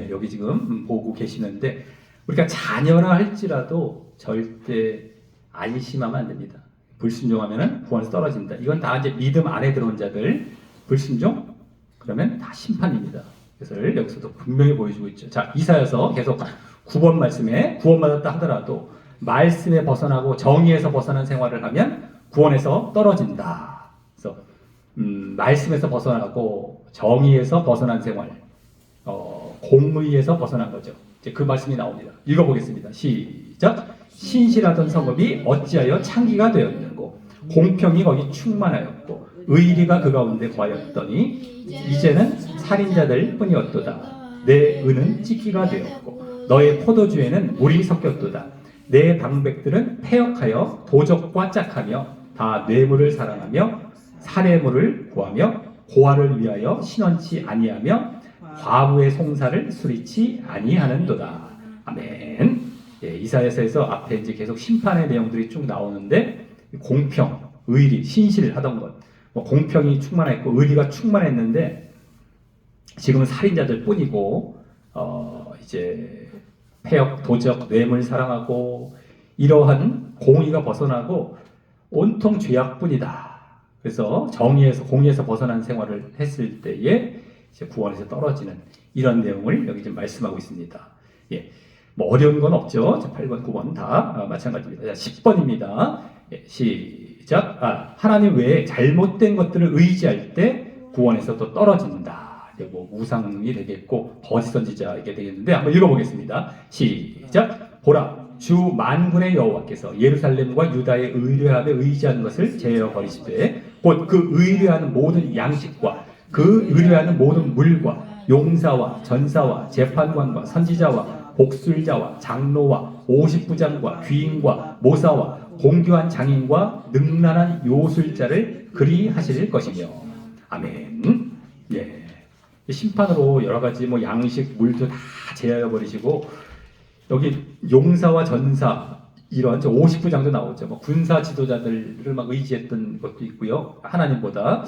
S1: 여기 지금 보고 계시는데 우리가 자녀라 할지라도 절대 안심하면 안 됩니다. 불순종하면은 구원에서 떨어진다. 이건 다 이제 믿음 안에 들어온 자들. 불순종? 그러면 다 심판입니다. 그래서 여기서도 분명히 보여주고 있죠. 자, 이사야서 계속 9번 말씀에 구원받았다 하더라도 말씀에 벗어나고 정의에서 벗어난 생활을 하면 구원에서 떨어진다. 그래서 말씀에서 벗어나고 정의에서 벗어난 생활, 공의에서 벗어난 거죠. 이제 그 말씀이 나옵니다. 읽어보겠습니다. 시작. 신실하던 성읍이 어찌하여 창기가 되었느고 공평이 거기 충만하였고 의리가 그 가운데 거하였더니 이제는 살인자들 뿐이었도다. 내 은은 찢기가 되었고 너의 포도주에는 물이 섞였도다. 내 방백들은 패역하여 도적과 짝하며 다 뇌물을 사랑하며 살해물을 구하며 고아를 위하여 신원치 아니하며 과부의 송사를 수리치 아니하는도다. 아멘. 예, 이사야서에서 앞에 이제 계속 심판의 내용들이 쭉 나오는데 공평, 의리, 신실하던 것, 공평이 충만했고 의리가 충만했는데 지금은 살인자들 뿐이고 이제 패역, 도적, 뇌물 사랑하고 이러한 공의가 벗어나고 온통 죄악뿐이다. 그래서 정의에서 공의에서 벗어난 생활을 했을 때에 이제 구원에서 떨어지는 이런 내용을 여기 지금 말씀하고 있습니다. 예, 뭐 어려운 건 없죠. 8번, 9번 다 마찬가지입니다. 10번입니다. 예, 시작. 하나님 외에 잘못된 것들을 의지할 때 구원에서 또 떨어진다. 뭐 우상이 되겠고 거짓 선지자에게 되겠는데 한번 읽어보겠습니다. 시작. 보라, 주 만군의 여호와께서 예루살렘과 유다의 의뢰함에 의지하는 것을 제어 버리시되 곧 그 의뢰하는 모든 양식과 그 의뢰하는 모든 물과 용사와 전사와 재판관과 선지자와 복술자와 장로와 50부장과 귀인과 모사와 공교한 장인과 능란한 요술자를 그리 하실 것이며. 아멘. 예. 심판으로 여러 가지 뭐 양식, 물도 다 제하여 버리시고 여기 용사와 전사 이런 50부장도 나오죠. 뭐 군사 지도자들을 막 의지했던 것도 있고요. 하나님보다.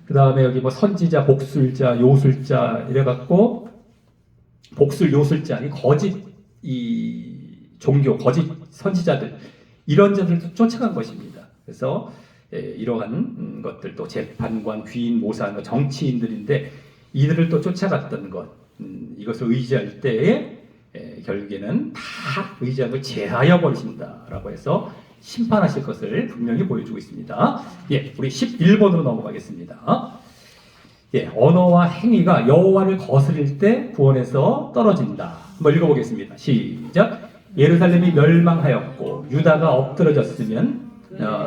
S1: 그 다음에 여기 뭐 선지자, 복술자, 요술자 이래갖고 복술, 요술자 이 거짓 이 종교, 거짓 선지자들 이런 자들도 쫓아간 것입니다. 그래서 이러한 것들 또 재판관, 귀인, 모사, 정치인들인데 이들을 또 쫓아갔던 것 이것을 의지할 때에 결국에는 다 의지한 걸 제하여 버리신다라고 해서 심판하실 것을 분명히 보여주고 있습니다. 예, 우리 11번으로 넘어가겠습니다. 예, 언어와 행위가 여호와를 거스릴 때 구원에서 떨어진다. 한번 읽어보겠습니다. 시작. 예루살렘이 멸망하였고 유다가 엎드러졌으면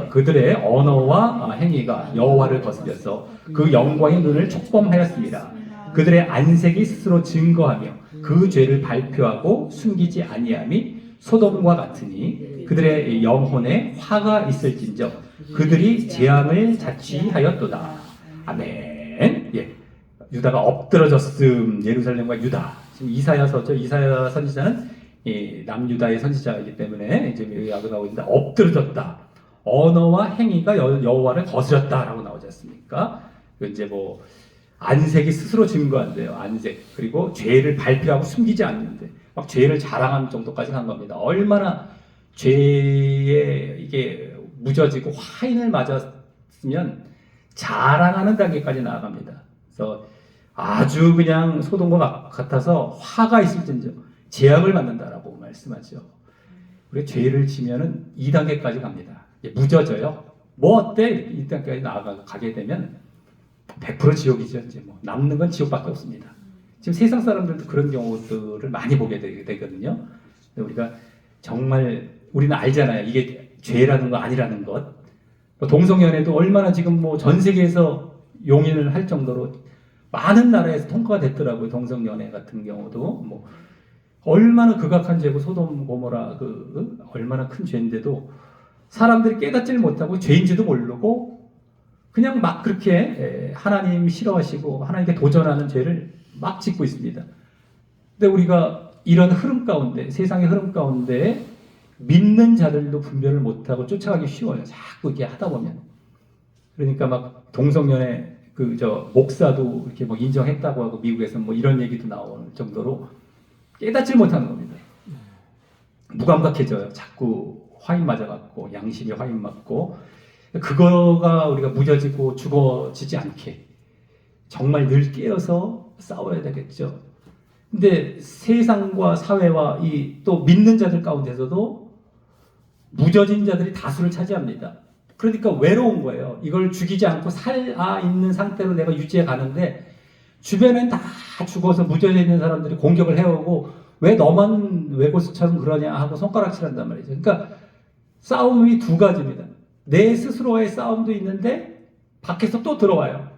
S1: 그들의 언어와 행위가 여호와를 거스려서 그 영광의 눈을 촉범하였습니다. 그들의 안색이 스스로 증거하며 그 죄를 발표하고 숨기지 아니함이 소돔과 같으니 그들의 영혼에 화가 있을진저 그들이 재앙을 자취하였도다. 아멘. 예, 유다가 엎드러졌음. 예루살렘과 유다. 지금 이사야서죠. 이사야 선지자는 남유다의 선지자이기 때문에 이제 여기 나오고 있는데 엎드러졌다. 언어와 행위가 여호와를 거스렸다라고 나오지 않습니까? 이제 뭐 안색이 스스로 증거한대요. 안색. 그리고 죄를 발표하고 숨기지 않는데 막 죄를 자랑하는 정도까지 간 겁니다. 얼마나 죄에 이게 무뎌지고 화인을 맞았으면 자랑하는 단계까지 나아갑니다. 그래서 아주 그냥 소돔과 같아서 화가 있을진저 재앙을 받는다라고 말씀하죠. 우리 죄를 지면은 2단계까지 갑니다. 무뎌져요. 뭐 어때? 2단계까지 나아가게 되면 100% 지옥이죠. 이제 뭐 남는 건 지옥밖에 없습니다. 지금 세상 사람들도 그런 경우들을 많이 보게 되거든요. 근데 우리가 정말 우리는 알잖아요. 이게 죄라는 거 아니라는 것. 동성연애도 얼마나 지금 뭐 전 세계에서 용인을 할 정도로 많은 나라에서 통과가 됐더라고요. 동성연애 같은 경우도 뭐 얼마나 극악한 죄고 소돔 고모라 얼마나 큰 죄인데도 사람들이 깨닫지를 못하고 죄인지도 모르고 그냥 막 그렇게 하나님 싫어하시고 하나님께 도전하는 죄를 막 짓고 있습니다. 근데 우리가 이런 흐름 가운데 세상의 흐름 가운데 믿는 자들도 분별을 못하고 쫓아가기 쉬워요. 자꾸 이렇게 하다 보면. 그러니까 막 동성연애 목사도 이렇게 뭐 인정했다고 하고 미국에서 뭐 이런 얘기도 나오는 정도로 깨닫지 못하는 겁니다. 무감각해져요. 자꾸 화인 맞아갖고 양심이 화인 맞고 그거가 우리가 무뎌지고 죽어지지 않게 정말 늘 깨어서 싸워야 되겠죠. 근데 세상과 사회와 이 또 믿는 자들 가운데서도 무뎌진 자들이 다수를 차지합니다. 그러니까 외로운 거예요. 이걸 죽이지 않고 살아 있는 상태로 내가 유지해 가는데 주변엔 다 죽어서 무뎌져 있는 사람들이 공격을 해오고 왜 너만 외고수처럼 그러냐 하고 손가락질한단 말이죠. 그러니까 싸움이 두 가지입니다. 내 스스로의 싸움도 있는데 밖에서 또 들어와요.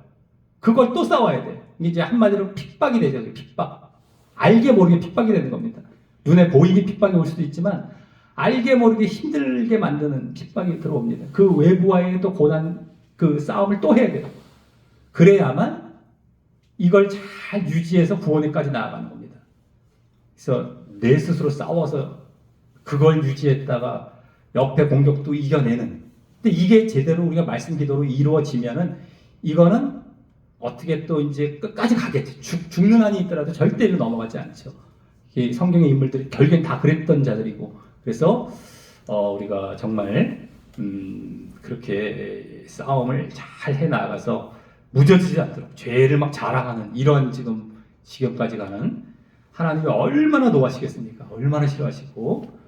S1: 그걸 또 싸워야 돼. 이제 한마디로 핍박이 되죠. 핍박. 알게 모르게 핍박이 되는 겁니다. 눈에 보이게 핍박이 올 수도 있지만 알게 모르게 힘들게 만드는 핍박이 들어옵니다. 그 외부와의 또 고난, 그 싸움을 또 해야 돼요. 그래야만 이걸 잘 유지해서 구원에까지 나아가는 겁니다. 그래서 내 스스로 싸워서 그걸 유지했다가 옆에 공격도 이겨내는. 근데 이게 제대로 우리가 말씀 기도로 이루어지면은 이거는 어떻게 또 이제 끝까지 가겠죠. 죽는 한이 있더라도 절대 넘어가지 않죠. 성경의 인물들이 결국엔 다 그랬던 자들이고, 그래서 우리가 정말 그렇게 싸움을 잘 해나가서 무뎌지지 않도록 죄를 막 자랑하는 이런 지금까지 가는 하나님이 얼마나 노하시겠습니까? 얼마나 싫어하시고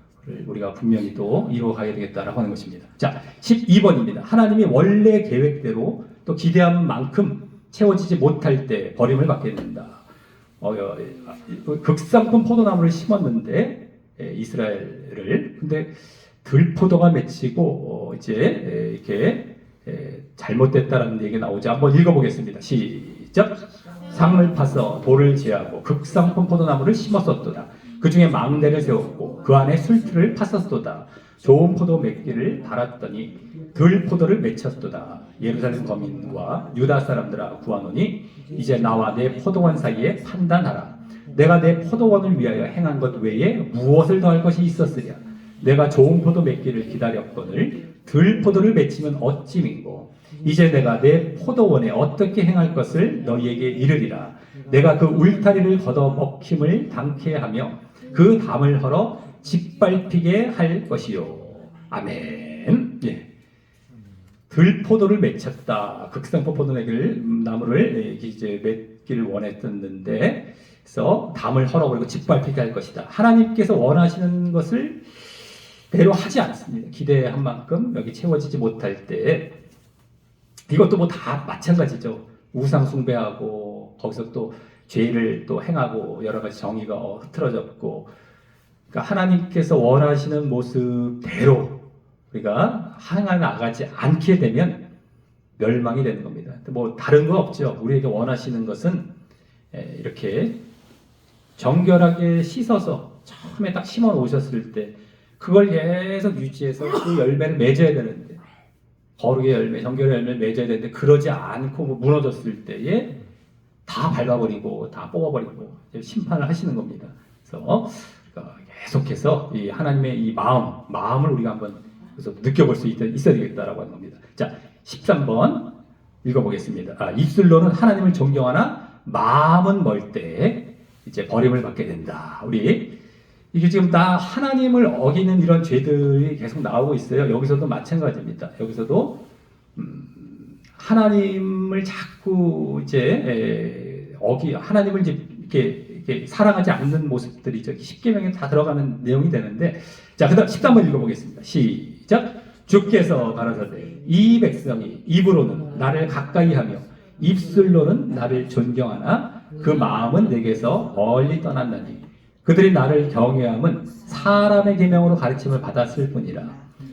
S1: 우리가 분명히 또 이루어가야 되겠다라고 하는 것입니다. 자, 12번입니다. 하나님이 원래 계획대로 또 기대한 만큼 채워지지 못할 때 버림을 받게 된다. 극상품 포도나무를 심었는데 이스라엘을 근데 들포도가 맺히고 이제 이렇게 잘못됐다라는 얘기가 나오죠. 한번 읽어보겠습니다. 시작. 상을 파서 돌을 제하고 극상품 포도나무를 심었었도다. 그 중에 망대를 세웠고 그 안에 술틀을 팠었도다. 좋은 포도 맺기를 바랐더니 들포도를 맺혔도다. 예루살렘 거민과 유다 사람들아 구하노니 이제 나와 내 포도원 사이에 판단하라. 내가 내 포도원을 위하여 행한 것 외에 무엇을 더할 것이 있었으랴. 내가 좋은 포도 맺기를 기다렸거늘 들포도를 맺히면 어찌 민고. 이제 내가 내 포도원에 어떻게 행할 것을 너희에게 이르리라. 내가 그 울타리를 걷어 먹힘을 당케 하며 그 담을 헐어 짓밟히게 할 것이요. 아멘. 예. 들포도를 맺혔다. 극상포 포도나무를 이제 맺기를 원했었는데, 그래서 담을 헐어버리고 짓밟히게 할 것이다. 하나님께서 원하시는 것을 대로 하지 않습니다. 기대한 만큼 여기 채워지지 못할 때, 이것도 뭐 다 마찬가지죠. 우상 숭배하고 거기서 또 죄를 또 행하고 여러 가지 정의가 흐트러졌고, 그러니까 하나님께서 원하시는 모습대로 우리가 향해 나가지 않게 되면 멸망이 되는 겁니다. 뭐 다른 거 없죠. 우리에게 원하시는 것은 이렇게 정결하게 씻어서 처음에 딱 심어 놓으셨을 때 그걸 계속 유지해서 그 열매를 맺어야 되는데, 거룩의 열매, 정결의 열매를 맺어야 되는데 그러지 않고 뭐 무너졌을 때에 다 밟아버리고 다 뽑아버리고 심판을 하시는 겁니다. 그래서 계속해서 이 하나님의 이 마음을 우리가 한번 그래서 느껴볼 수 있어야 되겠다라고 하는 겁니다. 자, 13번. 읽어보겠습니다. 입술로는 하나님을 존경하나 마음은 멀 때 이제 버림을 받게 된다. 우리 이게 지금 다 하나님을 어기는 이런 죄들이 계속 나오고 있어요. 여기서도 마찬가지입니다. 여기서도 하나님을 자꾸 이제 하나님을 이제 이렇게 사랑하지 않는 모습들이 저기 10계명에 다 들어가는 내용이 되는데, 자, 그다음 13번 읽어보겠습니다. 시작. 주께서 가라사대 이 백성이 입으로는 나를 가까이하며 입술로는 나를 존경하나 그 마음은 내게서 멀리 떠났나니 그들이 나를 경외함은 사람의 계명으로 가르침을 받았을 뿐이라.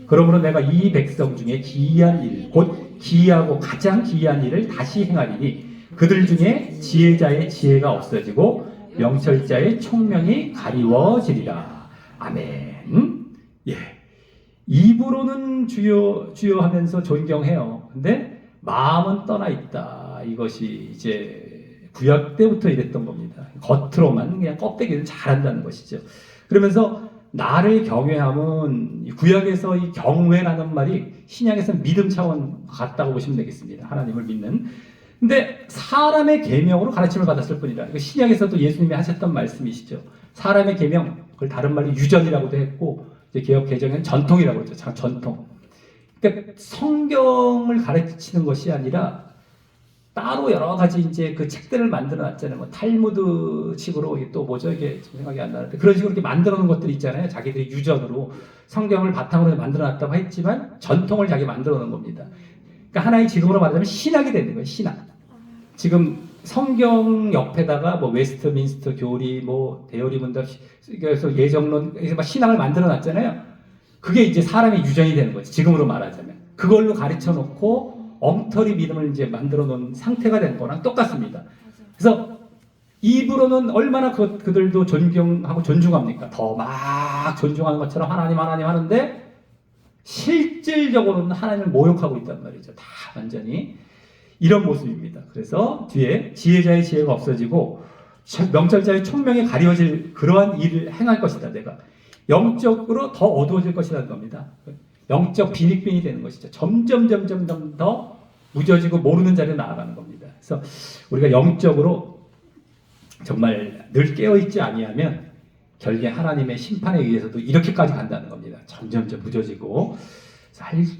S1: 그러므로 내가 이 백성 중에 기이한 일, 곧 기이하고 가장 기이한 일을 다시 행하리니 그들 중에 지혜자의 지혜가 없어지고 명철자의 총명이 가리워지리라. 아멘. 예. 입으로는 주여 주여 하면서 존경해요. 근데 마음은 떠나 있다. 이것이 이제 구약 때부터 이랬던 겁니다. 겉으로만 그냥 껍데기는 잘한다는 것이죠. 그러면서 나를 경외함은 구약에서 이 경외라는 말이 신약에서 믿음 차원 같다고 보시면 되겠습니다. 하나님을 믿는. 근데 사람의 계명으로 가르침을 받았을 뿐이다. 신약에서도 예수님이 하셨던 말씀이시죠. 사람의 계명, 그걸 다른 말로 유전이라고도 했고, 이제 개역 개정은 전통이라고 그러죠. 전통. 그러니까 성경을 가르치는 것이 아니라 따로 여러 가지 이제 그 책들을 만들어 놨잖아요. 뭐 탈무드식으로 또 뭐죠? 이게 생각이 안 나는데 그런 식으로 이렇게 만들어 놓은 것들이 있잖아요. 자기들이 유전으로 성경을 바탕으로 만들어 놨다고 했지만 전통을 자기 만들어 놓은 겁니다. 그러니까 하나의 지금으로 말하자면 신학이 되는 거예요. 신학. 지금 성경 옆에다가 뭐 웨스트민스터 교리, 뭐 대여리 문답, 그래서 예정론, 그래서 막 신학을 만들어 놨잖아요. 그게 이제 사람의 유전이 되는 거지. 지금으로 말하자면 그걸로 가르쳐 놓고 엉터리 믿음을 이제 만들어 놓은 상태가 된 거랑 똑같습니다. 그래서 입으로는 얼마나 그들도 존경하고 존중합니까? 더 막 존중하는 것처럼 하나님 하는데 실질적으로는 하나님을 모욕하고 있단 말이죠. 다 완전히 이런 모습입니다. 그래서 뒤에 지혜자의 지혜가 없어지고 명철자의 총명이 가려질 그러한 일을 행할 것이다. 내가 영적으로 더 어두워질 것이라는 겁니다. 영적 빈익빈이 되는 것이죠. 점점 더 무뎌지고 모르는 자리로 나아가는 겁니다. 그래서 우리가 영적으로 정말 늘 깨어있지 아니하면 결국에 하나님의 심판에 의해서도 이렇게까지 간다는 겁니다. 점점 무뎌지고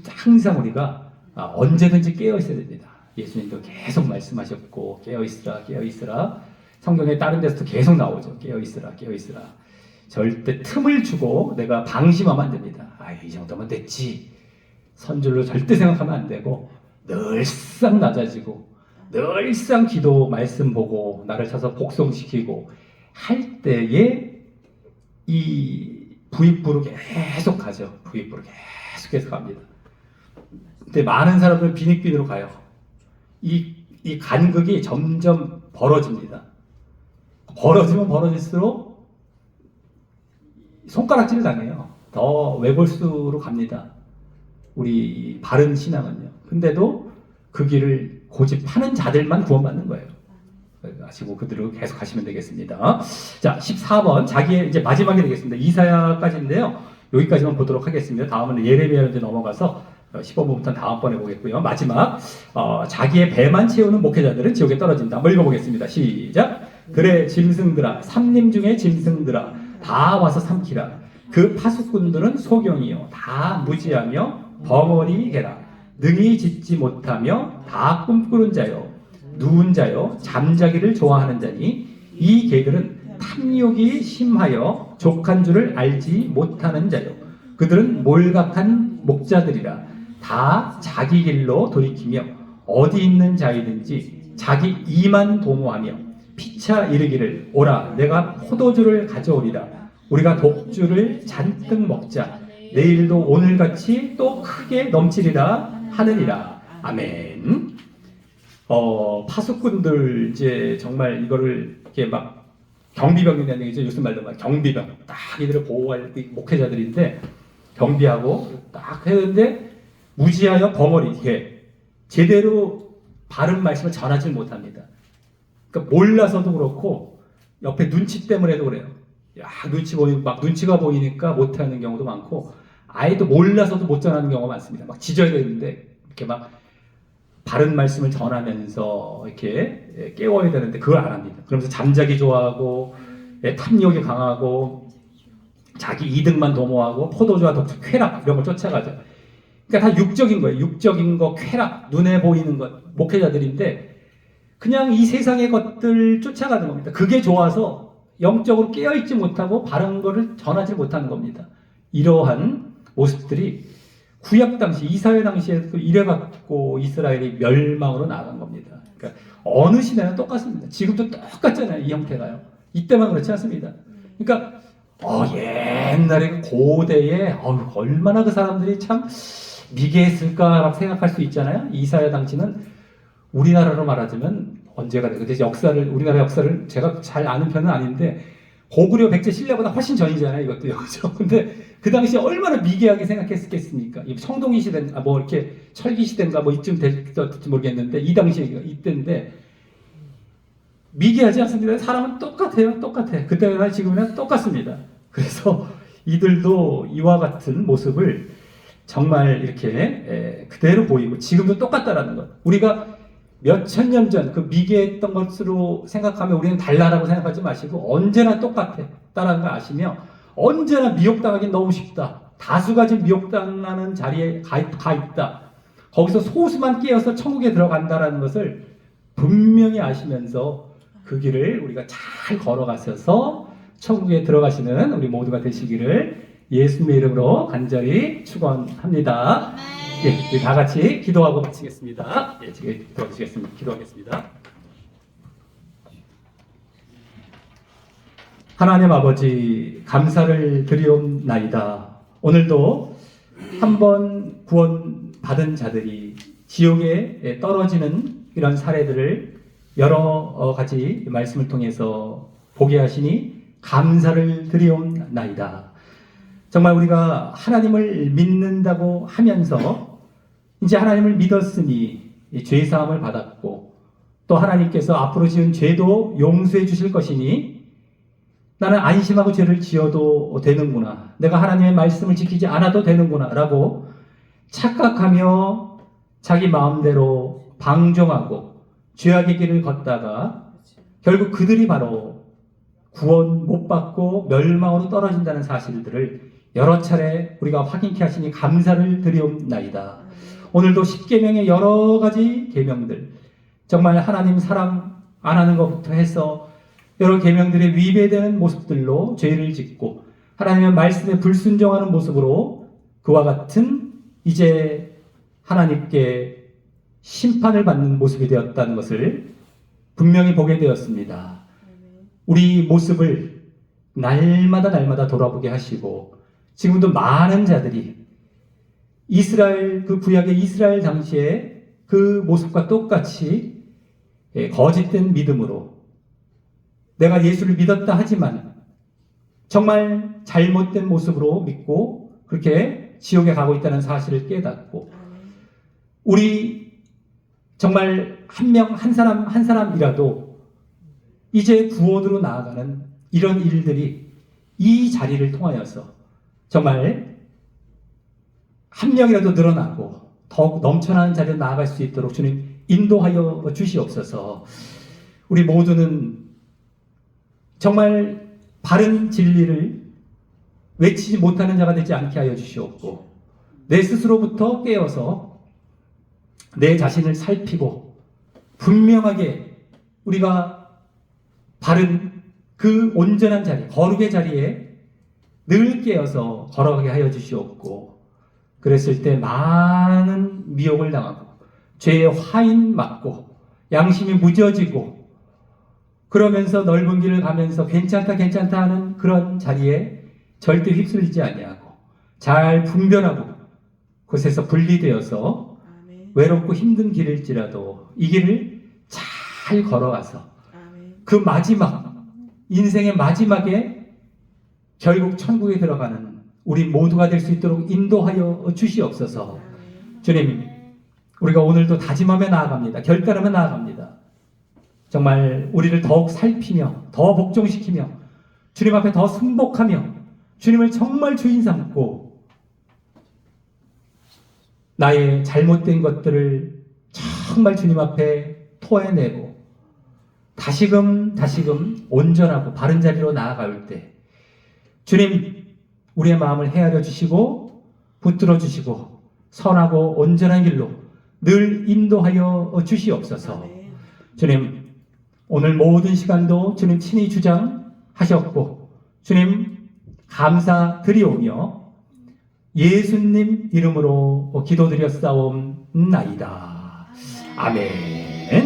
S1: 항상 우리가 언제든지 깨어있어야 됩니다. 예수님도 계속 말씀하셨고 깨어있으라. 성경에 다른 데서도 계속 나오죠. 깨어있으라. 절대 틈을 주고 내가 방심하면 안 됩니다. 이 정도면 됐지. 선줄로 절대 생각하면 안 되고 늘상 낮아지고 늘상 기도 말씀 보고 나를 찾아서 복송시키고 할 때에 이 부익부로 계속 가죠. 부익부로 계속해서 갑니다. 근데 많은 사람들은 빈익빈으로 가요. 이 간극이 점점 벌어집니다. 벌어지면 벌어질수록 손가락질을 당해요. 더 외골수로 갑니다. 우리 바른 신앙은요. 근데도 그 길을 고집하는 자들만 구원받는 거예요. 아시고 그대로 계속 하시면 되겠습니다. 자, 14번 자기의 이제 마지막이 되겠습니다. 이사야까지인데요. 여기까지만 보도록 하겠습니다. 다음은 예레미야로 이제 넘어가서 15번부터 다음번에 보겠고요. 마지막 자기의 배만 채우는 목회자들은 지옥에 떨어진다. 한번 읽어보겠습니다. 시작. 그래 짐승들아 삼림 중에 짐승들아 다 와서 삼키라. 그 파수꾼들은 소경이요 다 무지하며 벙어리 해라. 능히 짓지 못하며 다 꿈꾸는 자요 누운 자요 잠자기를 좋아하는 자니 이 개들은 탐욕이 심하여 족한 줄을 알지 못하는 자요 그들은 몰각한 목자들이라. 다 자기 길로 돌이키며 어디 있는 자이든지 자기 이만 도모하며 피차 이르기를 오라 내가 포도주를 가져오리라. 우리가 독주를 잔뜩 먹자. 내일도 오늘같이 또 크게 넘치리라 하느니라. 아멘. 파수꾼들 이제 정말 이거를 이렇게 막 경비병이라는 얘기죠. 요즘 말로 막 경비병 딱 이들을 보호할 목회자들인데 경비하고 딱 했는데 무지하여 벙어리 이게 제대로 바른 말씀을 전하지 못합니다. 그러니까 몰라서도 그렇고 옆에 눈치 때문에도 그래요. 눈치가 보이니까 못하는 경우도 많고 아예도 몰라서도 못 전하는 경우가 많습니다. 막 짖어야 되는데 이렇게 막 바른 말씀을 전하면서 이렇게 깨워야 되는데 그걸 안 합니다. 그러면서 잠자기 좋아하고 탐욕이 강하고 자기 이득만 도모하고 포도주와 독주, 쾌락 이런 걸 쫓아가죠. 그러니까 다 육적인 거예요. 육적인 거, 쾌락, 눈에 보이는 것, 목회자들인데 그냥 이 세상의 것들 쫓아가는 겁니다. 그게 좋아서 영적으로 깨어있지 못하고 바른 거를 전하지 못하는 겁니다. 이러한 모습들이 구약 당시, 이사야 당시에도 이래갖고 이스라엘이 멸망으로 나간 겁니다. 그러니까 어느 시대나 똑같습니다. 지금도 똑같잖아요. 이 형태가요. 이때만 그렇지 않습니다. 그러니까 옛날에 고대에 얼마나 그 사람들이 참 미개했을까라고 생각할 수 있잖아요. 이사야 당시는 우리나라로 말하자면 언제가 돼요? 근데 우리나라 역사를 제가 잘 아는 편은 아닌데 고구려 백제 신라보다 훨씬 전이잖아요. 이것도요. 그렇죠? 근데 그 당시에 얼마나 미개하게 생각했겠습니까? 청동기 시대인가 뭐 이렇게 철기 시대인가 뭐 이쯤 될지 모르겠는데 이 당시에 이때인데 미개하지 않습니다. 사람은 똑같아요. 똑같아. 그때나 지금이나 똑같습니다. 그래서 이들도 이와 같은 모습을 정말 이렇게 그대로 보이고 지금도 똑같다라는 것. 우리가 몇천 년 전 그 미개했던 것으로 생각하면 우리는 달라라고 생각하지 마시고 언제나 똑같다라는 걸 아시며 언제나 미혹당하기 너무 쉽다. 다수가 지금 미혹당하는 자리에 가 있다. 거기서 소수만 깨어서 천국에 들어간다라는 것을 분명히 아시면서 그 길을 우리가 잘 걸어가셔서 천국에 들어가시는 우리 모두가 되시기를 예수님의 이름으로 간절히 축원합니다. 예, 우리 다 같이 기도하고 마치겠습니다. 예, 제가 기도하겠습니다. 하나님 아버지 감사를 드리옵나이다. 오늘도 한번 구원받은 자들이 지옥에 떨어지는 이런 사례들을 여러 가지 말씀을 통해서 보게 하시니 감사를 드리옵나이다. 정말 우리가 하나님을 믿는다고 하면서 이제 하나님을 믿었으니 죄사함을 받았고 또 하나님께서 앞으로 지은 죄도 용서해 주실 것이니 나는 안심하고 죄를 지어도 되는구나. 내가 하나님의 말씀을 지키지 않아도 되는구나 라고 착각하며 자기 마음대로 방종하고 죄악의 길을 걷다가 결국 그들이 바로 구원 못 받고 멸망으로 떨어진다는 사실들을 여러 차례 우리가 확인케 하시니 감사를 드리옵나이다. 오늘도 십계명의 여러 가지 계명들 정말 하나님 사랑 안 하는 것부터 해서 여러 계명들의 위배되는 모습들로 죄를 짓고 하나님의 말씀에 불순종하는 모습으로 그와 같은 이제 하나님께 심판을 받는 모습이 되었다는 것을 분명히 보게 되었습니다. 우리 모습을 날마다 돌아보게 하시고 지금도 많은 자들이 이스라엘 그 구약의 이스라엘 당시에 그 모습과 똑같이 거짓된 믿음으로 내가 예수를 믿었다 하지만 정말 잘못된 모습으로 믿고 그렇게 지옥에 가고 있다는 사실을 깨닫고 우리 정말 한 사람이라도 이제 구원으로 나아가는 이런 일들이 이 자리를 통하여서 정말 한 명이라도 늘어나고 더욱 넘쳐나는 자리로 나아갈 수 있도록 주님 인도하여 주시옵소서. 우리 모두는 정말 바른 진리를 외치지 못하는 자가 되지 않게 하여 주시옵고 내 스스로부터 깨어서 내 자신을 살피고 분명하게 우리가 바른 그 온전한 자리, 거룩의 자리에 늘 깨어서 걸어가게 하여 주시옵고 그랬을 때 많은 미혹을 당하고 죄의 화인 맞고 양심이 무뎌지고 그러면서 넓은 길을 가면서 괜찮다 하는 그런 자리에 절대 휩쓸리지 아니하고 잘 분별하고 그곳에서 분리되어서 외롭고 힘든 길일지라도 이 길을 잘 걸어가서 그 마지막 인생의 마지막에 결국 천국에 들어가는 우리 모두가 될 수 있도록 인도하여 주시옵소서. 주님, 우리가 오늘도 다짐하며 나아갑니다. 결단하며 나아갑니다. 정말 우리를 더욱 살피며 더 복종시키며 주님 앞에 더 승복하며 주님을 정말 주인 삼고 나의 잘못된 것들을 정말 주님 앞에 토해내고 다시금 온전하고 바른 자리로 나아갈 때 주님 우리의 마음을 헤아려 주시고 붙들어 주시고 선하고 온전한 길로 늘 인도하여 주시옵소서. 주님 오늘 모든 시간도 주님 친히 주장하셨고 주님 감사드리오며 예수님 이름으로 기도드렸사옵나이다. 아멘.